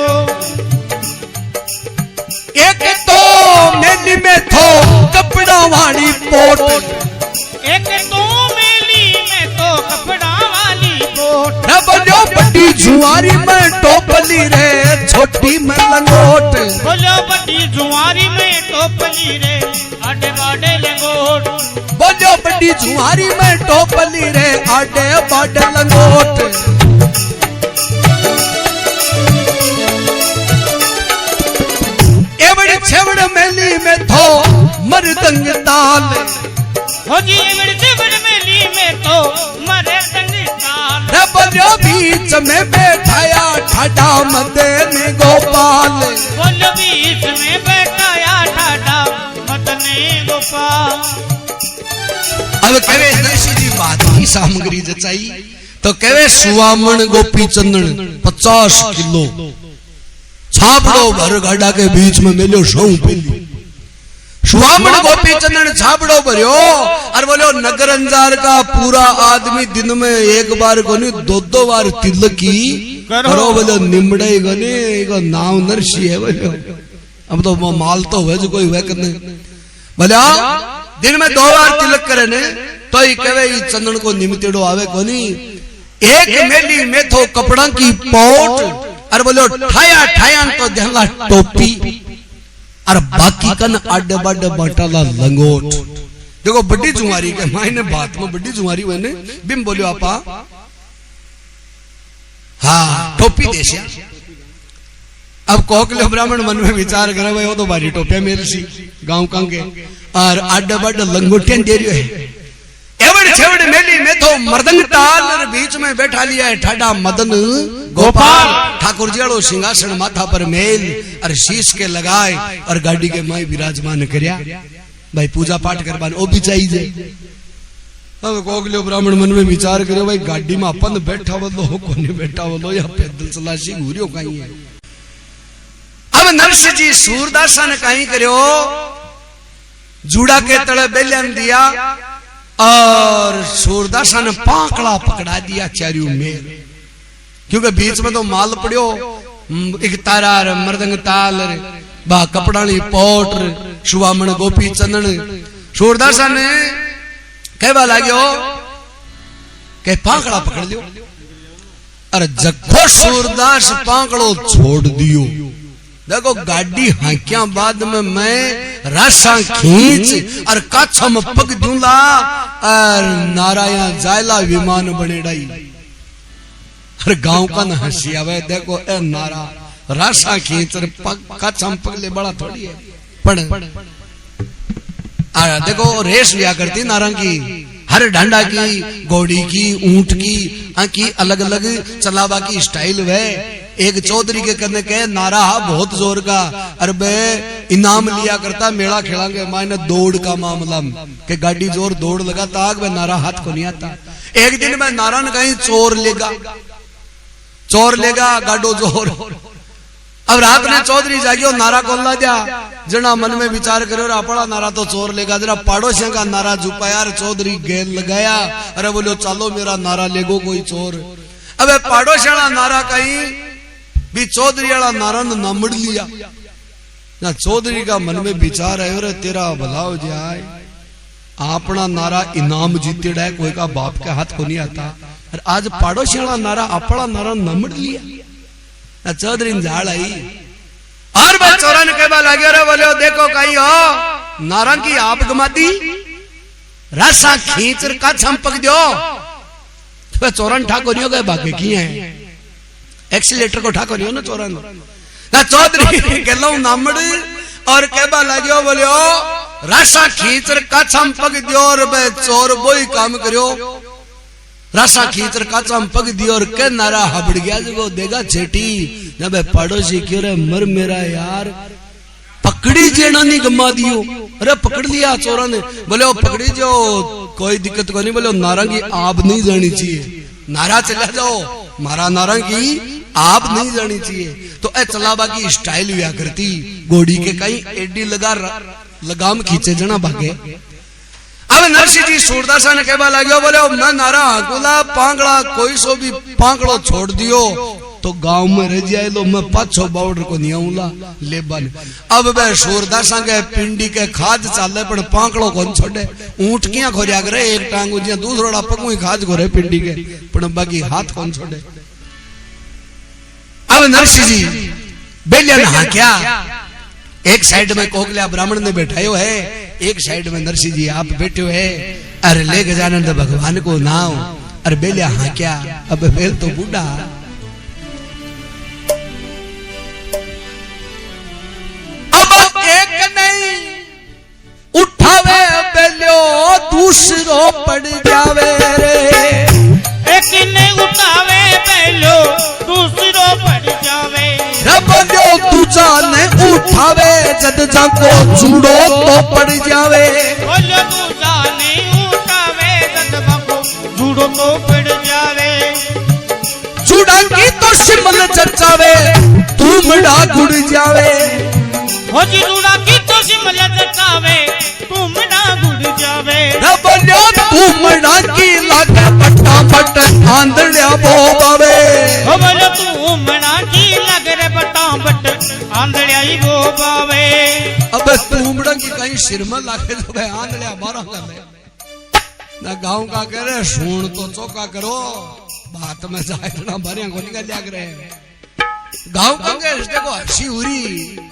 एक तो मेली में थो कपड़ा वाली पोट। एक तो मेली में तो कपड़ा वाली पोट। बोलो बड़ी जुआरी में टोपली रे छोटी में लंगोट। बोलो बड़ी जुआरी में टोपली रे आडे बाडे लंगोट। बोलो बड़ी जुआरी में टोपली रे आडे बाडे लंगोट। एवड़ छेवड़ मेली में थो मरदंग ताल। हो जी एवड़ छेवड़ मेली में तो मरदंग ताल। रे बोलो बीच में बैठाया ठाडा मदन गोपाल। बोलो बीच में बैठाया ठाडा मदन गोपाल। अब कहे नरसिंह जी बात की सामग्री जचाई तो कहे सुआमण गोपी चंदन 50 किलो छापड़ो भर गाड़ा के बीच में मिलो सौ पेली। सुआमण गोपी चंदन छापड़ो भरियो। और बोलो नगर अंजार का पूरा आदमी दिन में 1 बार को नहीं 2 बार तिलक की करो। बोलो निमड़े गने नाम नरसिंह है बोलो। अब तो माल तो हुए जो कोई हुए करने बोला दिन में 2 बार तिलक करे ने तो ही कहे चंदन को निमितेड़ो आवे कोनी। एक मेली में तो कपड़ा की पोट। और बोलो ठाया ठाया तो ध्यान टोपी। और बाकी कन आडे बाडे बटाला लंगोट। देखो बड़ी जुआरी के मायने बात में बड़ी जुआरी बने बिम बोलियो आपा। हाँ टोपी देशिया। अब कोकले ब्राह्मण मन में विचार करे भाई वो तो बारी टोपिया मेरी सी गांव कांगे। और आडे बाडे लंगोटियां दे रही है। एवड़ छेवड़ मेली में तो मर्दंग ताल और बीच में बैठा लिया है ठाडा मदन गोपाल। ठाकुर जियाड़ो सिंहासन माथा पर मेल और शीश के लगाए और गाड़ी के माई विराजमान करया। भाई पूजा पाठ करवान ओ भी चाहिए। अब कोगलियो ब्राह्मण मन में विचार करो भाई गाड़ी में अपन बैठा बोलो कोने बैठा बोलो या पैदल चलाशी घूरियो कहीं है। अब नरसिंह जी सूरदासा ने कहीं करो जूड़ा के तले बेलन दिया और सूरदासा ने पाकड़ा पकड़ा दिया चारियों में, क्योंकि बीच में तो माल पड़ियो एक तारा मृदंग ताल बा कपड़ानी पोट शुभामण गोपी चंदन। सूरदासा ने कहवा लाग्यो के पाकड़ा पकड़ लियो। अरे जखो सूरदास पाकड़ो छोड़ दियो, देखो गाड़ी हाकिया बाद में मैं राशा खींच और काछा में पग दूंगा और नारायण जायला विमान बनेड़ाई। हर गांव का न हंसी आवे, देखो ए नारा राशा खींच और पग काछा में पग ले बड़ा थोड़ी है पढ़। देखो रेस लिया करती नारा की, हर डांडा की, घोड़ी की, ऊंट की अलग अलग चलावा की स्टाइल है। एक चौधरी के करने के नारा बहुत जोर का, अरे बे इनाम लिया करता मेला खेलांगे मायने दौड़ का मामला के गाड़ी जोर दौड़ लगाता आग में नारा हाथ को नहीं आता। एक दिन में नारा ने कहीं चोर लेगा गाडो जोर। अब रात में चौधरी जागियो नारा खोलना जा जना मन में विचार करो अपना नारा तो चोर लेगा, जरा पड़ोसियों का नारा झुपा यार चौधरी गेल लगाया, अरे बोलो चलो मेरा नारा लेगो कोई चोर। अब पड़ोसियों का नारा कहीं भी चौधरी वाला नारा ने नमड़ लिया ना। चौधरी का मन में विचार है अरे तेरा भला हो जाए, अपना नारा इनाम जीतेड़ा है, कोई का बाप के हाथ को नहीं आता। और आज पड़ोसी वाला नारा अपना नारा नमड़ लिया ना। चौधरी झाड़ आई और भाई चोरा ने कहवा लगे अरे बोले देखो कहीं हो नारा की आप गमाती राशा खींच का छंपक दो। तो चोरन ठाको नहीं हो गए बाकी की है एक्सीलेटर को ठाको नहीं हो ना चोरन ना। चौधरी कहलो नामड़ और कहवा लगे बोले राशा खींच का छंपक दो और बे चोर बोई काम करो। राशा खींच का चंपक दियो और के नारा हबड़ गया जो देगा छेटी जब पड़ोसी क्यों रे मर मेरा यार पकड़ी जेना नहीं गमा दियो। अरे पकड़ लिया चोरा ने, बोले ओ पकड़ी जो कोई दिक्कत को नहीं, बोले नारा की आप नहीं जानी चाहिए, नारा चला जाओ मारा नारा की आप नहीं जानी चाहिए। तो ए चलाबा की स्टाइल हुआ करती, घोड़ी के कहीं एडी लगाम खींचे जना भागे। अब नरसिंह जी सूरदासा ने कहवा लगे बोले मैं नारा हाकुला पांगड़ा कोई सो भी पांगड़ो छोड़ दियो तो गांव में रह जाए लो मैं पाछो बॉर्डर को नहीं आऊंगा ले बन। अब वह सूरदासा के पिंडी के खाद चाले पर पांगड़ो कौन छोड़े, ऊंट किया खोरिया करे एक टांगू जिया दूसरोड़ा पगू ही खाद खोरे पिंडी के पर बाकी हाथ कौन छोड़े। अब नरसिंह जी बेलिया नहा क्या एक साइड में कोकलिया ब्राह्मण ने बैठायो है, एक साइड में नरसिंह जी आप बैठे है। अरे ले गजानन तो भगवान को नाव अरे बेलिया हाँ क्या अब बेल तो बूढ़ा। अब एक नहीं उठावे बेलियो दूसरो पड़ जावे रे, एक नहीं उठावे बेलियो दूसरो पड़ जावे। बोलो दूजा ने उठावे जद जाको जूड़ो तो पड़ जावे। बोलो दूजा ने उठावे जद जाको जूड़ो तो पड़ जावे। जूड़ा की तो शिमल जचावे तुमड़ा गुड़ जावे। हो जी जूड़ा की तो शिमल जचावे तुमड़ा गुड़ जावे। बोलो तुमड़ा की लागे पट्टा पट आंधड़िया बोबावे। हो बोलो तुमड़ा की लगे रे पट्टा पट आंधड़िया ही बोबावे। अब तुमड़ा की कहीं सिर में लागे तो भाई आंधड़िया मारा कर ना। गांव का कह रहे सुन तो चौका करो बात में जाए ना भरिया को निकाल लिया करे। गांव का कह रिश्ते को हंसी उरी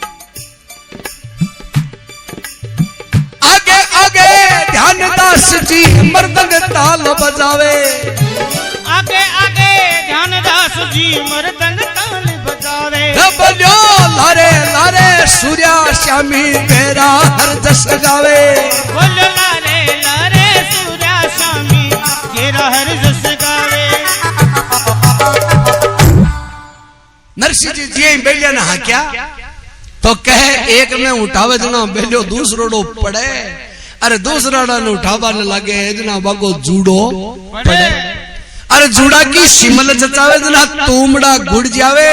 आगे आगे ध्यानदास जी मर्दंग ताल बजावे। आगे आगे ध्यानदास जी मर्दंग ताल बजावे। बोलो लारे लारे सूर्या श्यामी मेरा हर जस गावे। बोलो लारे लारे सूर्या श्यामी मेरा हर जस गावे। नरसिंह जी बेलिया ने क्या तो कहे एक में उठावे जना बेलियो दूसरो पड़े अरे दूसरा डान उठावा न लागे इतना बागो जूड़ो पड़े अरे जूड़ा की शिमल जचावे जना तोमड़ा गुड़ जावे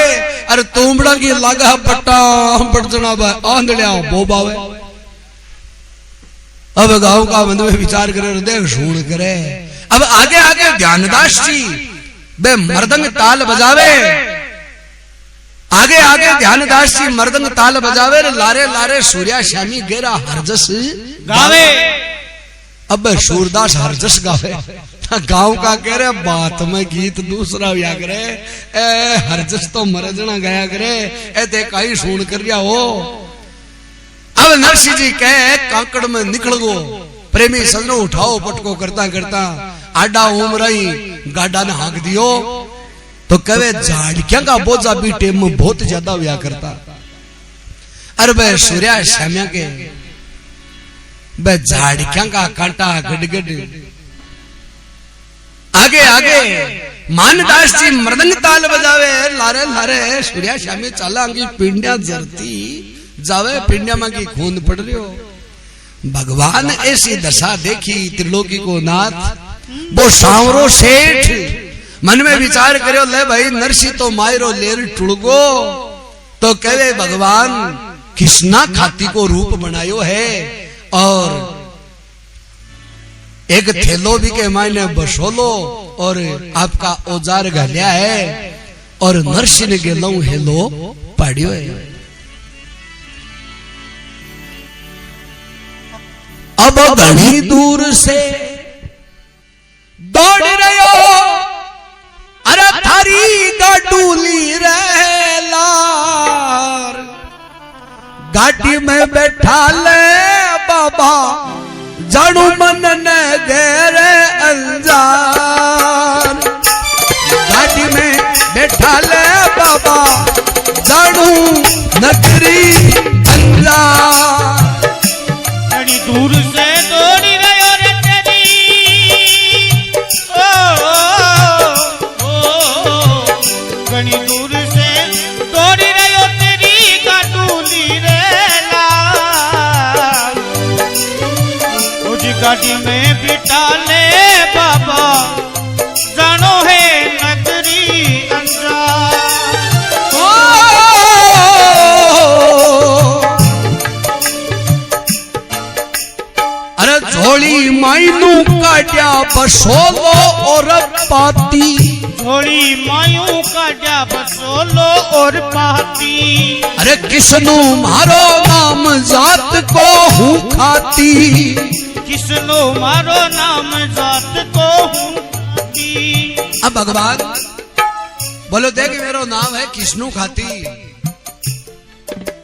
अरे तोमड़ा की लागा पट्टा पटजना आंधड़िया बोबावे अब गांव का मन में विचार करे देख सुन करे अब आगे आगे ध्यानदास जी बे मर्दंग ताल बजावे आगे आगे ध्यानदास जी मर्दंग ताल बजावे लारे लारे सूर्या श्यामी गेरा हरजस गावे अब सूरदास हरजस गावे गांव का कह रहे बात में गीत दूसरा या करे ए हरजस तो मरजना गया करे ए ते कहीं सुन कर गया हो अब नरसिंह जी कहे काकड़ में निकल गो प्रेमी सजनो उठाओ पटको करता करता आडा उमराई गाडा ने हाँक दियो तो कहे झाड़िया का बोझा भी टेम में बहुत ज्यादा व्या करता अरे भाई सूर्या श्याम्या के भाई झाड़िया का कांटा गडगड आगे आगे मानदास जी मृदंग ताल बजावे लारे लारे सूर्या श्यामी चालांगी पिंडिया जरती जावे पिंडिया में की खून पड़ रही हो भगवान ऐसी दशा देखी त्रिलोकी को नाथ वो सांवरो सेठ मन में विचार करो ले भाई नरसी तो मायरो लेर टुड़गो तो कहे भगवान किसना खाती को रूप बनायो है और एक थैलो भी के मायने बसोलो और आपका औजार घलिया है और नरसी ने गेलो हेलो पाड़ियो है अब घनी दूर से दौड़ रहे हो अरे थारी गाडूली लार गाड़ी में बैठा ले बाबा जानू मन ने घेरे अंजार गाड़ी में बैठा ले बाबा जानू नगरी अंजार घनी दूर से दौड़ी रहो रे तेरी घनी दूर से दौड़ी रहो तेरी गाडूली रे लाल उस गाड़ी में बिठा ले बाबा जानो है नगरी अंजार झोली मायनू काट्या बसोलो और पाती झोली मायू काट्या बसोलो और पाती अरे किसनु मारो नाम जात को हूँ खाती किसनु मारो नाम जात को हूँ खाती अब भगवान बोलो देख मेरो नाम है किसनु खाती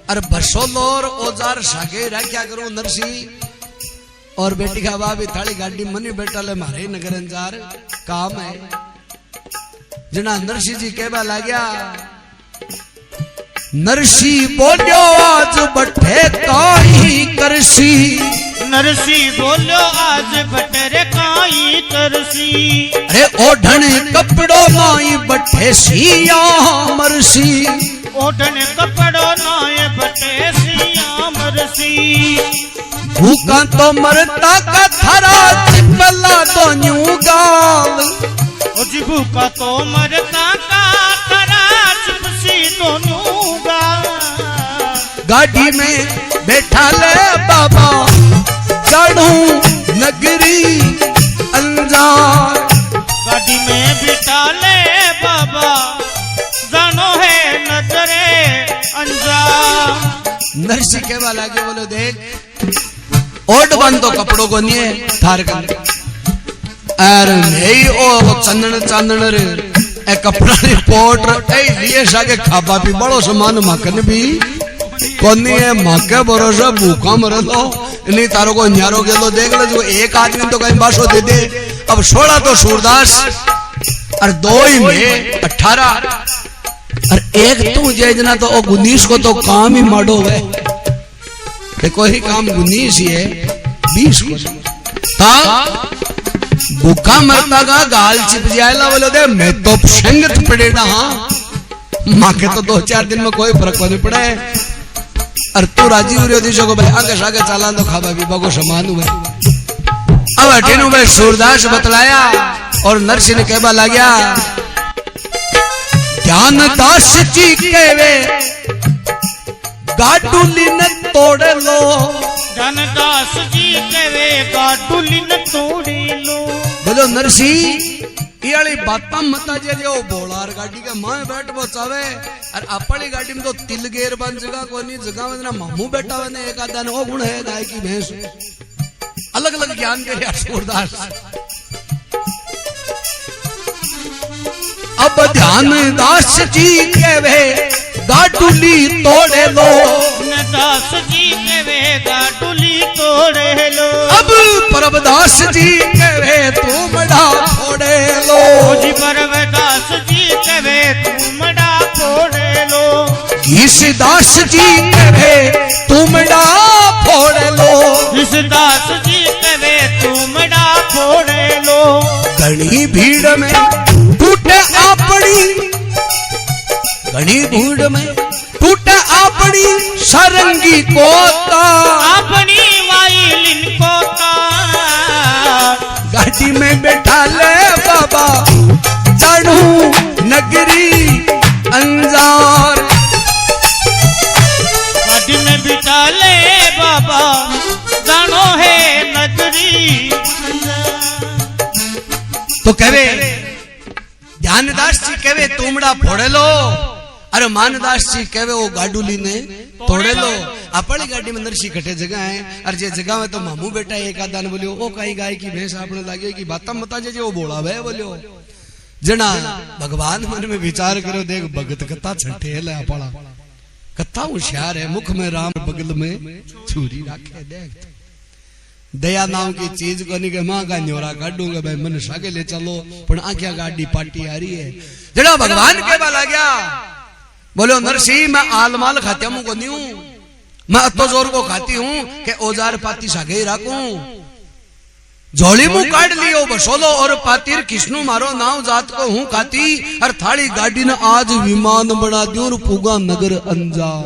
अरे बसोलो और औजार सागे क्या करूं नरसी और बेटी का बाबी थाली गाड़ी मनी बैठा ले मारे नगर अंजार काम है जना नरसी जी कहवा लाग्या नरसी बोलो आज बठे काई करसी नरसी बोलो आज बटरे काई करसी अरे ओढ़न कपड़ो नाई बठे सिया मरसी ओढ़न कपड़ो नाई बठे सिया मरसी भूखा तो मरता का थरा चिपला तो न्यू गाल भूखा तो मरता का थरा चिपसी तो न्यू गाल गाड़ी में बैठा ले बाबा चढ़ू नगरी अंजार गाड़ी में बिठा ले बाबा जानो है नजरे अंजार नरसी कहवा लागे बोलो देख ओट बंद तो कपड़ों को नहीं है थार कर अरे नहीं ओ चंदन चंदन रे ए कपड़ा रिपोर्ट ए लिए सागे खाबा भी बड़ो समान मकन भी कोनी है मके भरोसा भूखा मर लो नहीं तारो को न्यारो के लो देख ले जो एक आदमी तो कहीं बासो दे दे अब 16 तो सूरदास और 2 ही में 18 और एक तू जेजना तो 19 को तो काम ही माडो है देखो ही काम 19 ही है 20 को ता भूखा मरता का गाल चिप जाएला बोलो दे मैं तो संगत पड़ेगा हाँ माँ के तो 2-4 दिन में कोई फर्क नहीं पड़ा है और तू राजी हो रही हो को भाई आगे सागे चालान तो खावा भी बागो समान हुआ अब अठीनु में सूरदास बतलाया और नरसिंह ने कहबा लाग्या ध्यानदास जी कहवे गाडुली न तोड़ लो ध्यानदास जी कहवे गाडुली न तोड़ लो बोलो नरसिंह ये वाली बात मता जे जो बोलार गाड़ी के मां बैठ बचावे और अपनी गाड़ी में तो तिल गेर बन जगह कोनी जगह में ना मामू बैठा हुआ ने एक आधा वो गुण है गाय की भैंस अलग अलग ज्ञान के यार सूरदास अब ध्यानदास जी कहवे गाडुली तोड़े लो दास जी कहवे गाडुली तोड़े लो अब परबदास जी कहवे तुमड़ा फोड़े लो जी परबदास जी कहवे तुमड़ा फोड़े लो इस दास जी कहवे तुमड़ा फोड़े लो इस दास जी कहवे तुमड़ा फोड़े लो घनी भीड़ में टूटे अपनी घनी भीड़ में टूटे अपनी सरंगी कोता अपनी वाइलिन कोता गाड़ी में बैठा ले बाबा चढ़ू नगरी अंजार गाड़ी में बिठा ले बाबा जानो है नगरी तो कहवे ध्यानदास जी कहवे तुमड़ा फोड़े लो अरे मानदास जी कहवे वो गाडुली ने तोड़े लो अपनी गाड़ी में नरसी खटे जगह है और जे जगह में तो मामू बेटा एक आधा ने बोलियो ओ कई गाय की भैंस आपने लागे की बात मता जे वो बोलावे बोलियो जना भगवान मन में विचार करो देख भगत कथा छठे ले अपना कथा होशियार है मुख में राम बगल में छुरी रखे देख दया नाम की चीज को नहीं के मां का न्योरा काटूंगा भाई मन सागे ले चलो पर आंखिया गाड़ी पार्टी आ रही है जड़ा भगवान के बाला गया बोलो नरसिंह मैं आलमाल खाती हूं को नहीं हूं मैं अतो जोर को खाती हूं कि औजार पाती सागे ही रखूं झोली मुंह काट लियो बसोलो और पातिर किस्नु मारो नाव जात को हूं खाती और थाली गाड़ी ने आज विमान बना दियो और पुगा नगर अंजार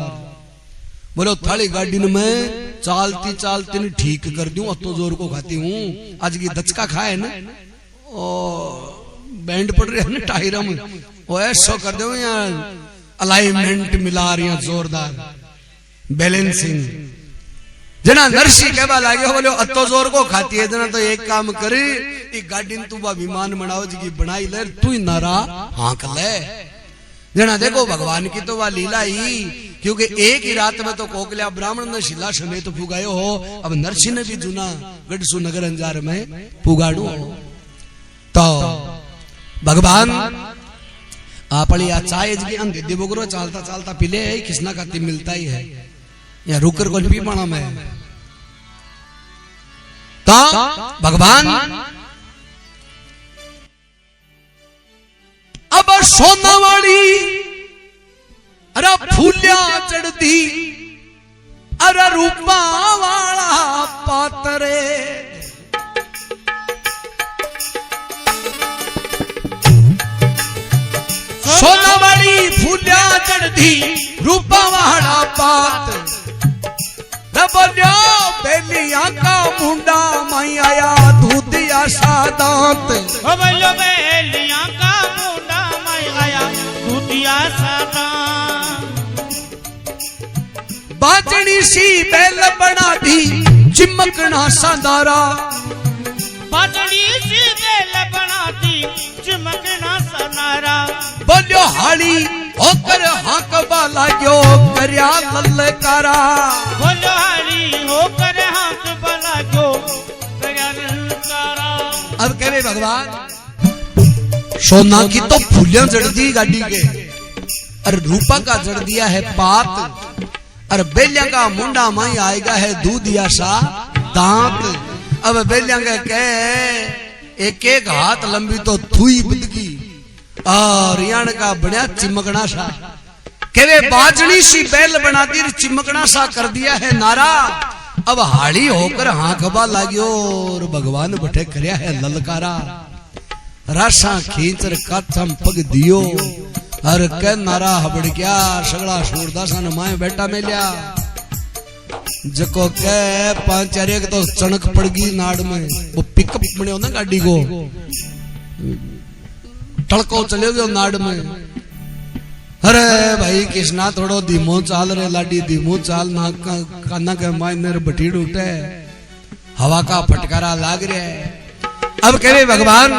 बोलो थाली गाड़ी ने मैं चालती चालती ने ठीक कर दूं अतो जोर को खाती हूं आज की दचका खाए ना ओ बैंड पड़ रहे हैं ना टायरा में वो ऐसा कर दो यार अलाइनमेंट मिला रही हैं जोरदार बैलेंसिंग जना नरसी कहवा लागे बोलो अतो जोर को खाती है जना तो एक काम करे एक गाड़ी तू बा विमान बनाओ जी बनाई ले तू ही नारा हाँक ले जना देखो भगवान की तो वह लीला ही क्योंकि एक ही रात में तो कोकलिया ब्राह्मण ने शिला समेत पुगायो हो अब नरसिंह ने भी जुना गढ़सु नगर अंजार में पुगाड़ू तो भगवान आपली आ चाय जी अंधे दिबोगरो चालता चालता पिले किसना खाती मिलता ही है या रुकर को भी पाना में तो भगवान अब सोनावाड़ी अरे फूलिया चढ़ती अरे रूपा वाला पातरे सोनावाड़ी फूलिया चढ़ती रूपा वाला पात बोलियो बेलिया का मुंडा मई आया दूधिया सादांत बोलियो बेलिया का मुंडा मई आया दूधिया सादांत बाजनी सी बैल बना दी चिमकना संदारा बाजनी सी बैल बना दी चिमकना संदारा बोलियो हाली होकर हाँक बाला जो करया ललकारा बोलो हाली होकर हाँक बाला जो करया ललकारा अब कहे भगवान सोना की तो फूलियां जड़ दी गाड़ी के और रूपा का जड़ दिया है पात और बेलिया का मुंडा माई आएगा है दूधिया सा दांत अब बेलिया का कह एक एक हाथ लंबी तो थुई बिदगी और यान का बड़ा चिमकना सा केवे बाजनी सी बैल बनाती चिमकना सा कर दिया है नारा अब हाड़ी होकर हाँकबा लाग्यो और भगवान बठे करया है ललकारा राशा खींचर काथम पग दियो और कह नारा हबड़ क्या सगड़ा सूरदासा ने माए बेटा में लिया जको के पांच चार एक तो चणक पड़ गई नाड़ में, वो पिकअप बने ना गाड़ी को टड़को चले गयो नाड़ में। अरे भाई कृष्णा थोड़ो धीमो चाल रे लाडी, धीमो चाल ना काना के मायने बटीड़ उठे, हवा का फटकारा लाग रहा है। अब कहे भगवान